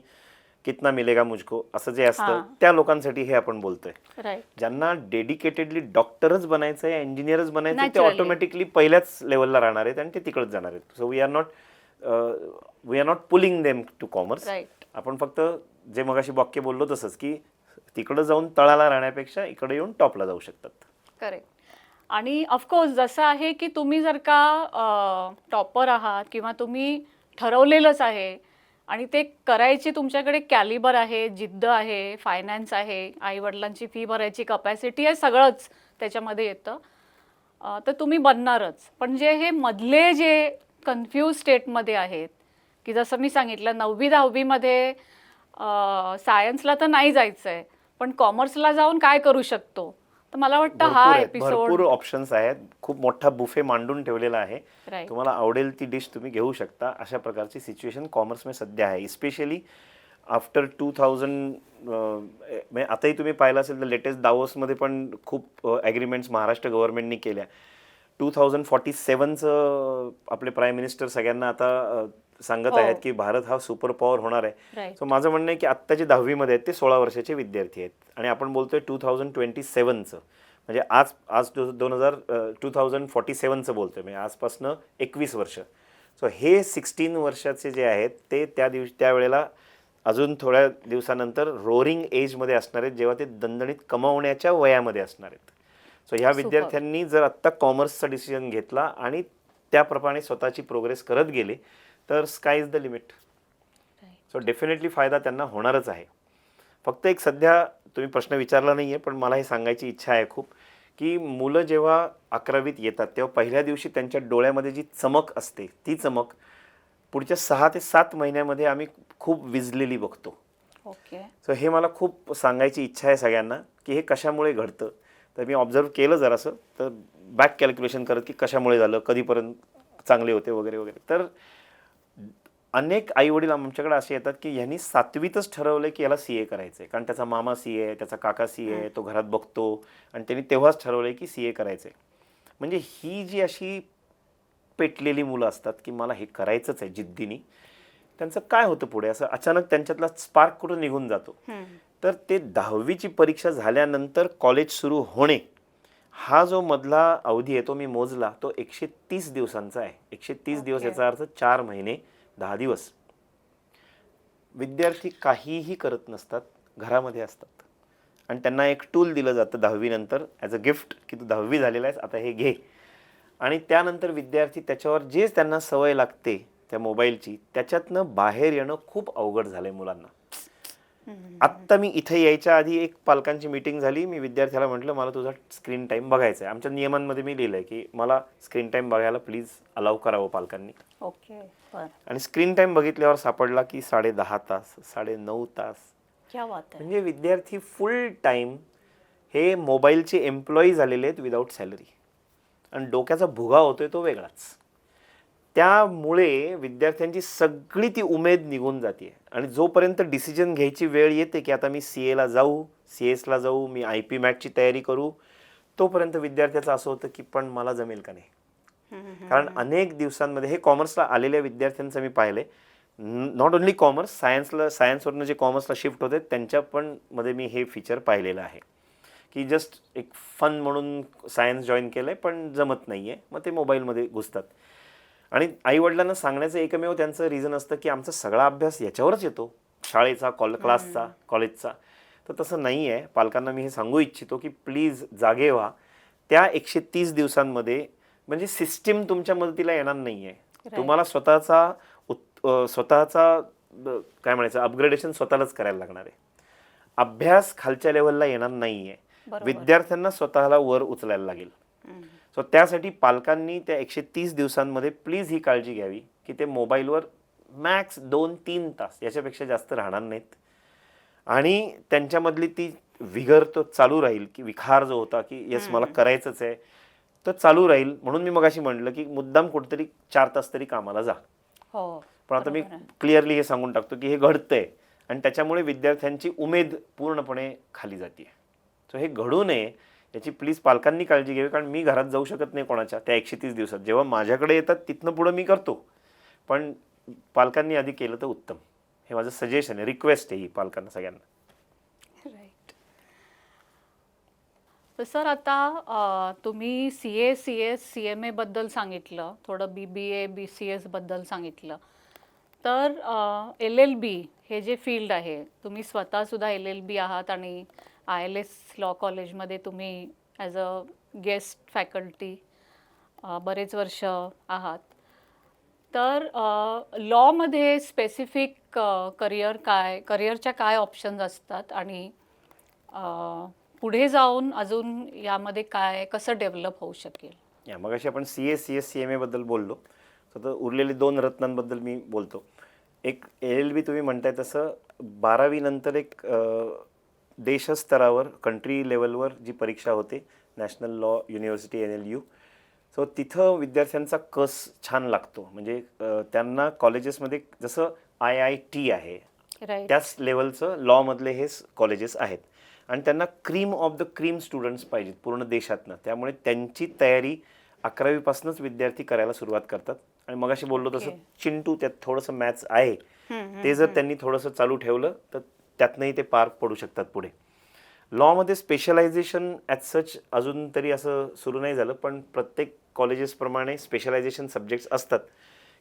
कितना मिलेगा मुझको असं जे असतं हां. त्या लोकांसाठी हे आपण बोलतोय. राईट. ज्यांना डेडिकेटेडली डॉक्टरच बनायचं आहे, इंजिनियरच बनायचं आहे, ते Naturally. ऑटोमॅटिकली पहिल्याच लेवलला राहणार आहेत आणि ते तिकडेच जाणार आहेत. So we are not pulling them to commerce. Right. आपण फक्त जे मगाशी वाक्य बोललो तसंच की तिकडे जाऊन तळाला राहण्यापेक्षा इकडे येऊन टॉपला जाऊ शकतात. करेक्ट. आणि ऑफकोर्स जसं आहे की तुम्ही जर का टॉपर आहात किंवा तुम्ही ठरवलेलंच आहे आणि ते करायची तुमच्याकडे कॅलिबर आहे, जिद्द आहे, फायनान्स आहे, आईवडिलांची फी भरायची कपॅसिटी आहे, सगळंच त्याच्यामध्ये येतं, तर तुम्ही बनणारच. पण हे मधले जे कन्फ्यूज स्टेटमध्ये आहेत की जसं मी सांगितलं 9वी-10वीमध्ये सायन्सला तर नाही जायचं आहे, पण कॉमर्सला जाऊन काय करू शकतो. तर मला वाटतं हा एपिसोड भरपूर ऑप्शन्स आहेत. खूप मोठा बुफे मांडून ठेवलेला आहे. राईट. तुम्हाला आवडेल ती डिश तुम्ही घेऊ शकता. अशा प्रकारची सिच्युएशन कॉमर्समध्ये सध्या आहे. स्पेशली आफ्टर 2000 म्हणजे आताही तुम्ही पाहिलं असेल तर लेटेस्ट दावोसमध्ये पण खूप ॲग्रीमेंट्स महाराष्ट्र गव्हर्नमेंटनी केल्या. 2047चं आपले प्राईम मिनिस्टर सगळ्यांना आता सांगत आहेत की भारत हा सुपर पॉवर होणार आहे. राईट. सो माझं म्हणणं आहे की आत्ता जे 10वीमध्ये आहेत ते 16 वर्षाचे विद्यार्थी आहेत आणि आपण बोलतोय 2027चं म्हणजे आज 2047चं बोलतोय म्हणजे आजपासनं 21 वर्ष. सो हे 16 वर्षाचे जे आहेत ते त्यावेळेला अजून थोड्या दिवसानंतर रोअरिंग एजमध्ये असणार आहेत जेव्हा ते दणदणीत कमावण्याच्या वयामध्ये असणार आहेत. सो ह्या विद्यार्थ्यांनी जर आत्ता कॉमर्सचा डिसिजन घेतला आणि त्याप्रमाणे स्वतःची प्रोग्रेस करत गेले तर sky is the limit. So definitely फायदा त्यांना होणारच आहे. फक्त एक सध्या तुम्ही प्रश्न विचारला नाही आहे पण मला हे सांगायची इच्छा आहे खूप की मुलं जेव्हा 11वीत येतात तेव्हा पहिल्या दिवशी त्यांच्या डोळ्यामध्ये जी चमक असते ती चमक पुढच्या 6 ते 7 महिन्यामध्ये आम्ही खूप विझलेली बघतो. ओके. सो हे मला खूप सांगायची इच्छा आहे सगळ्यांना की हे कशामुळे घडतं. तर मी ऑब्झर्व केलं जरासं तर बॅक कॅल्क्युलेशन करत की कशामुळे झालं, कधीपर्यंत चांगले होते वगैरे वगैरे. तर अनेक आईवडील आमच्याकडे असे येतात की ह्यांनी 7वीतच ठरवलं की याला CA करायचं आहे कारण त्याचा मामा CA आहे, त्याचा काका CA आहे, तो घरात बघतो आणि त्यांनी तेव्हाच ठरवलं की CA करायचं आहे. म्हणजे ही जी अशी पेटलेली मुलं असतात की मला हे करायचंच आहे जिद्दीने, त्यांचं काय होतं पुढे असं अचानक त्यांच्यातला स्पार्क कुठं निघून जातो. तर ते 10वीची परीक्षा झाल्यानंतर कॉलेज सुरू होणे हा जो मधला अवधी आहे तो मी मोजला तो 130 दिवसांचा आहे. 130 दिवस याचा अर्थ 4 महिने 10 दिवस. विद्यार्थी काहीही करत नसतात, घरामध्ये असतात आणि त्यांना एक टूल दिलं जातं 10वी नंतर ॲज अ गिफ्ट की तू 10वी झालेला आहेस आता हे घे. आणि त्यानंतर विद्यार्थी त्याच्यावर जे त्यांना सवय लागते त्या मोबाईलची त्याच्यातनं बाहेर येणं खूप अवघड झालंय मुलांना. आत्ता मी इथे यायच्या आधी एक पालकांची मीटिंग झाली. मी विद्यार्थ्याला म्हटलं मला तुझा स्क्रीन टाईम बघायचा आहे. आमच्या नियमांमध्ये मी लिहिलंय की मला स्क्रीन टाईम बघायला प्लीज अलाउ करावं पालकांनी. ओके. आणि स्क्रीन टाईम बघितल्यावर सापडला की 10.5 तास 9.5 तास. क्या बात आहे. म्हणजे विद्यार्थी फुल टाईम हे मोबाईलचे एम्प्लॉई झालेले आहेत विदाऊट सॅलरी आणि डोक्याचा भुगा होतोय तो वेगळाच. त्यामुळे विद्यार्थ्यांची सगळी ती उमेद निघून जाते आणि जोपर्यंत डिसिजन घ्यायची वेळ येते की आता मी CAला जाऊ, CS ला जाऊ, मी IP मॅटची तयारी करू, तोपर्यंत विद्यार्थ्याचं असं होतं की पण मला जमेल का नाही. कारण अनेक दिवसांमध्ये हे कॉमर्सला आलेल्या विद्यार्थ्यांचं मी पाहिले, नॉट ओन्ली कॉमर्स, सायन्सवरनं जे कॉमर्सला शिफ्ट होते त्यांच्या पण मध्ये मी हे फीचर पाहिलेलं आहे की जस्ट एक फन म्हणून सायन्स जॉईन केलं आहे पण जमत नाही आहे, मग ते मोबाईलमध्ये घुसतात. आणि आईवडिलांना सांगण्याचं एकमेव त्यांचं रिझन असतं की आमचा सगळा अभ्यास याच्यावरच येतो, शाळेचा, क्लासचा, कॉलेजचा. तर तसं नाही आहे. पालकांना मी हे सांगू इच्छितो की प्लीज जागे व्हा. त्या 130 दिवसांमध्ये म्हणजे सिस्टीम तुमच्या मदतीला येणार नाही आहे. तुम्हाला स्वतःचा काय म्हणायचं अपग्रेडेशन स्वतःलाच करायला लागणार आहे. अभ्यास खालच्या लेवलला येणार नाही आहे. विद्यार्थ्यांना स्वतःला वर उचलायला लागेल. सो त्यासाठी पालकांनी त्या 130 दिवसांमध्ये प्लीज ही काळजी घ्यावी की ते मोबाईलवर मॅक्स 2-3 तास याच्यापेक्षा जास्त राहणार नाहीत आणि त्यांच्यामधली ती विगर तो चालू राहील की विखार जो होता की येस मला करायचंच आहे तो चालू राहील. म्हणून मी मगाशी म्हटलं की मुद्दाम कुठेतरी 4 तास तरी कामाला जा. पण आता मी बरोबर आहे. क्लिअरली हे सांगून टाकतो की हे घडतंय आणि त्याच्यामुळे विद्यार्थ्यांची उमेद पूर्णपणे खाली जाते. सो हे घडू नये याची प्लीज पालकांनी काळजी घ्यावी, कारण मी घरात जाऊ शकत नाही कोणाच्या त्या 130 दिवसात. जेव्हा माझ्याकडे येतात तिथनं पुढं मी करतो, पण पालकांनी आधी केलं तर उत्तम. हे माझं सजेशन आहे, रिक्वेस्ट आहे ही पालकांना सगळ्यांना. राईट. तर सर आता तुम्ही CA बद्दल सांगितलं, थोडं BBA BCS बद्दल सांगितलं. तर LLB हे जे फील्ड आहे, तुम्ही स्वतः सुद्धा LLB आहात आणि ILS लॉ कॉलेजमध्ये तुम्ही ॲज अ गेस्ट फॅकल्टी बरेच वर्ष आहात. तर लॉमध्ये स्पेसिफिक करिअरच्या काय ऑप्शन्स असतात आणि पुढे जाऊन अजून यामध्ये कसं डेव्हलप होऊ शकेल? मगाशी आपण CA CS CMA बद्दल बोललो, तर उरलेले 2 रत्नांबद्दल मी बोलतो. एक LLB तुम्ही म्हणताय तसं 12वी नंतर एक देशस्तरावर कंट्री लेवलवर जी परीक्षा होते, national law university NLU. So तिथं विद्यार्थ्यांचा कस छान लागतो. म्हणजे त्यांना कॉलेजेसमध्ये जसं IIT आहे राईट. त्याच लेवलचं लॉमधले हे कॉलेजेस आहेत आणि त्यांना cream of the cream students पाहिजेत पूर्ण देशातनं. त्यामुळे त्यांची तयारी 11वीपासूनच विद्यार्थी करायला सुरुवात करतात. आणि मगाशी बोललो तसं चिंटू त्यात थोडंसं मॅथ्स आहे, ते जर त्यांनी थोडंसं चालू ठेवलं तर त्यातनंही ते पार पडू शकतात पुढे. लॉमध्ये स्पेशलायझेशन ॲज सच अजून तरी असं सुरू नाही झालं, पण प्रत्येक कॉलेजेसप्रमाणे स्पेशलायझेशन सब्जेक्ट्स असतात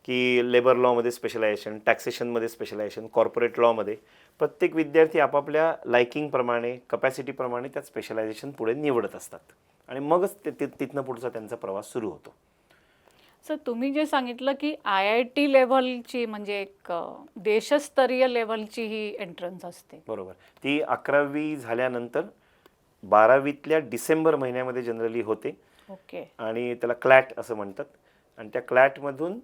की लेबर लॉमध्ये स्पेशलायझेशन, टॅक्सेशनमध्ये स्पेशलायझेशन, कॉर्पोरेट लॉमध्ये. प्रत्येक विद्यार्थी आपापल्या लायकिंगप्रमाणे, कपॅसिटीप्रमाणे त्यात स्पेशलायझेशन पुढे निवडत असतात आणि मगच तिथनं पुढचा त्यांचा प्रवास सुरू होतो. सर तुम्ही जे सांगितलं की IIT लेव्हलची म्हणजे एक देशस्तरीय लेव्हलची ही एंट्रन्स असते. बरोबर. ती 11वी झाल्यानंतर 12वीतल्या डिसेंबर महिन्यामध्ये जनरली होते. ओके. आणि त्याला क्लॅट असं म्हणतात आणि त्या क्लॅटमधून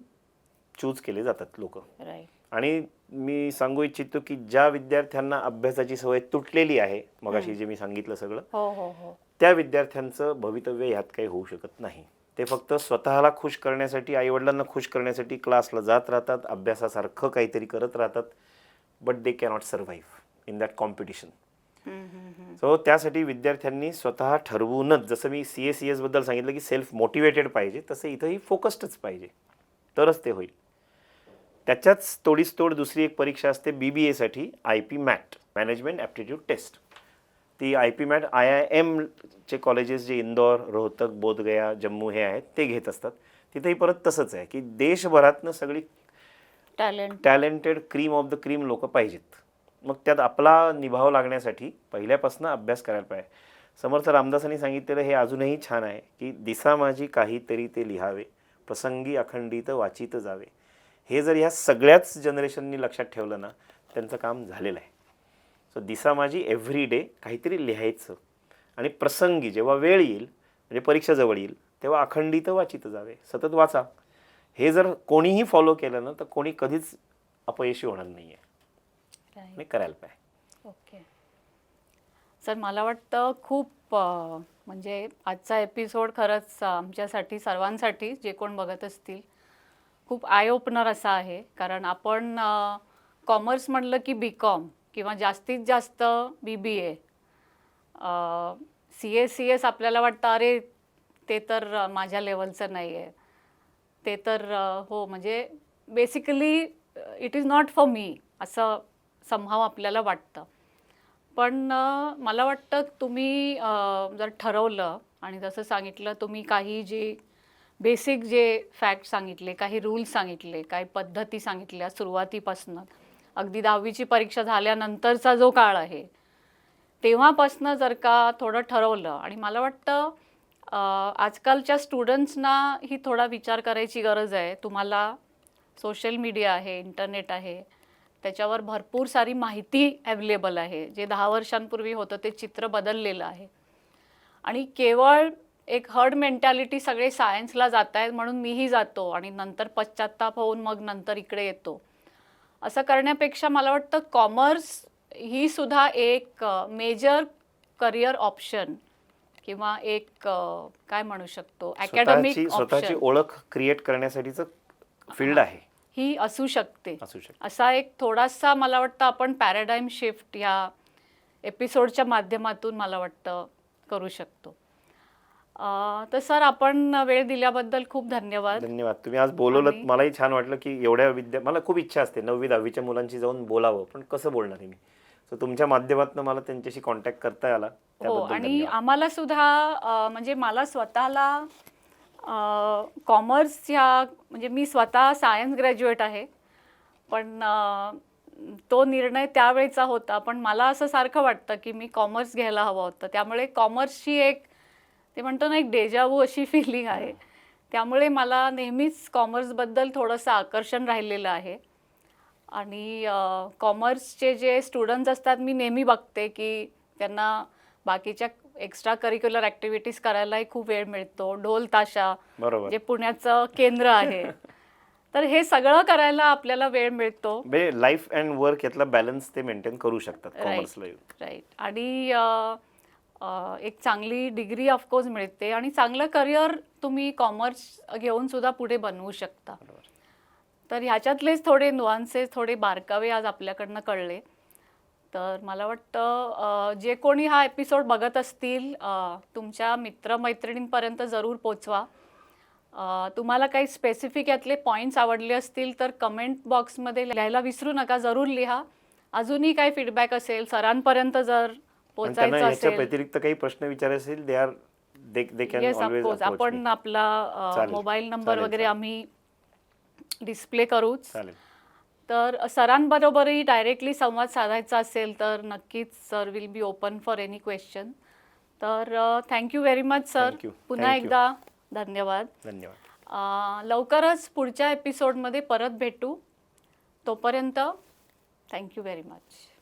चूज केले जातात लोक. राईट. आणि मी सांगू इच्छितो की ज्या विद्यार्थ्यांना अभ्यासाची सवय तुटलेली आहे, मगाशी जे मी सांगितलं सगळं, हो हो हो. त्या विद्यार्थ्यांचं भवितव्य ह्यात काही होऊ शकत नाही. ते फक्त स्वतःला खुश करण्यासाठी, आईवडिलांना खुश करण्यासाठी क्लासला जात राहतात, अभ्यासासारखं काहीतरी करत राहतात, but they cannot survive in that competition. So त्यासाठी विद्यार्थ्यांनी स्वतः ठरवूनच, जसं मी CA CS बद्दल सांगितलं की सेल्फ मोटिवेटेड पाहिजे, तसं इथंही फोकस्डच पाहिजे, तरच ते होईल. त्याच्याच तोडीस तोड दुसरी एक परीक्षा असते BBA साठी, IP MAT, management aptitude test. ती IP MAT IIM चे कॉलेजेस जे इंदौर, रोहतक, बोधगया, जम्मू हे आहेत ते घेत असतात. तिथेही परत तसंच आहे की देशभरातनं सगळी talented cream of the cream लोक पाहिजेत. मग त्यात आपला निभाव लागण्यासाठी पहिल्यापासून अभ्यास करायला पाहिजे. समर्थ रामदासांनी सांगितलेलं हे अजूनही छान आहे की दिसा माझी काहीतरी ते लिहावे, प्रसंगी अखंडित वाचित जावे. हे जर ह्या सगळ्याच जनरेशननी लक्षात ठेवलं ना, त्यांचं काम झालेलं आहे. सो दिसा माझी एव्हरी डे काहीतरी लिहायचं आणि प्रसंगी जेव्हा वेळ येईल, म्हणजे परीक्षा जवळ येईल, तेव्हा अखंडित वाचित जावे, सतत वाचा. हे जर कोणीही फॉलो केलं ना, तर कोणी कधीच अपयशी होणार नाही आहे. मी करायला पाहिजे. ओके. सर मला वाटतं खूप म्हणजे आजचा एपिसोड खरंच आमच्यासाठी सर्वांसाठी, जे कोण बघत असतील, खूप आय ओपनर असा आहे. कारण आपण कॉमर्स म्हटलं की BCom किंवा जास्तीत जास्त BBA, CA CS आपल्याला वाटतं अरे ते तर माझ्या लेवलचं नाही आहे, ते तर हो म्हणजे basically it is not for me असं समहाव आपल्याला वाटतं. पण मला वाटतं तुम्ही जर ठरवलं आणि जसं सांगितलं तुम्ही काही जे बेसिक जे फॅक्ट सांगितले, काही रूल्स सांगितले, काही पद्धती सांगितल्या सुरुवातीपासून, अगदी 10वीची परीक्षा झाल्यानंतरचा जो काळ आहे तेव्हापासनं जर का थोडं ठरवलं, आणि मला वाटतं आजकालच्या स्टुडंट्सना ही थोडा विचार करायची गरज आहे. तुम्हाला सोशल मीडिया आहे, इंटरनेट आहे, त्याच्यावर भरपूर सारी माहिती अवेलेबल आहे. जे 10 वर्षांपूर्वी होतं ते चित्र बदललेलं आहे आणि केवळ एक हर्ड मेंटॅलिटी, सगळे सायन्सला जात आहेत म्हणून मीही जातो आणि नंतर पश्चात्ताप होऊन मग नंतर इकडे येतो, असं करण्यापेक्षा मला वाटतं कॉमर्स ही सुद्धा एक मेजर करिअर ऑप्शन किंवा एक काय म्हणू शकतो अकॅडमिक स्वतःची ऑप्शन, ओळख क्रिएट करण्यासाठीचं फील्ड आहे. ही असू शकते. असू शकते. असा एक थोडासा मला वाटतं आपण पॅराडाईम शिफ्ट या एपिसोडच्या माध्यमातून मला वाटतं करू शकतो. तर सर, आपण वेळ दिल्याबद्दल खूप धन्यवाद. धन्यवाद. तुम्ही आज बोलवलं, आणि- मलाही छान वाटलं की एवढ्या मला खूप इच्छा असते 9वी-10वीच्या मुलांशी जाऊन बोलावं, पण कसं बोलणार आहे मी. सो तुमच्या माध्यमातून मला त्यांच्याशी कॉन्टॅक्ट करता आला, हो, त्याबद्दल आणि धन्यवाद. आम्हाला सुद्धा म्हणजे मला स्वतःला कॉमर्स ह्या म्हणजे मी स्वतः सायन्स ग्रॅज्युएट आहे, पण तो निर्णय त्यावेळेचा होता. पण मला असं सारखं वाटतं की मी कॉमर्स घ्यायला हवं होतं. त्यामुळे कॉमर्सची एक ते म्हणतो ना, एक डेजावू अशी फिलिंग आहे. त्यामुळे मला नेहमीच कॉमर्सबद्दल थोडंसं आकर्षण राहिलेलं आहे. आणि कॉमर्सचे जे स्टुडंट्स असतात, मी नेहमी बघते की त्यांना बाकीच्या एक्स्ट्रा करिक्युलर ॲक्टिव्हिटीज करायलाही खूप वेळ मिळतो. ढोल ताशा, बरोबर. जे पुण्याचं केंद्र आहे, तर हे सगळं करायला आपल्याला वेळ मिळतो. म्हणजे लाईफ अँड वर्क यातला बॅलन्स ते मेंटेन करू शकतात कॉमर्सला. राईट. आणि एक चांगली डिग्री ऑफकोर्स मिळते आणि चांगलं करिअर तुम्ही कॉमर्स घेऊन सुद्धा पुढे बनवू शकता. तर ह्याच्यातलेच थोडे नुआन्सेस, थोडे बारकावे आज आपल्याकडनं कळले. तर मला वाटतं जे कोणी हा एपिसोड बघत असतील, तुमच्या मित्रमैत्रिणींपर्यंत जरूर पोचवा. तुम्हाला काही स्पेसिफिक यातले पॉईंट्स आवडले असतील तर कमेंट बॉक्समध्ये लिहायला विसरू नका. जरूर लिहा. अजूनही काही फीडबॅक असेल, सरांपर्यंत जर त्यांना पोचायचं ह्याच्या असेल, व्यतिरिक्त काही प्रश्न विचारायचे असेल, they can yes always of course, आपण आपला चालेल. मोबाईल नंबर चालेल, वगैरे चालेल. आम्ही डिस्प्ले करूच. चालेल. तर सरांबरोबरही डायरेक्टली संवाद साधायचा असेल तर नक्कीच sir will be open for any question. तर thank you very much sir. Thank you. पुन्हा Thank you. एकदा धन्यवाद. धन्यवाद. लवकरच पुढच्या एपिसोडमध्ये परत भेटू. तोपर्यंत थँक्यू व्हेरी मच.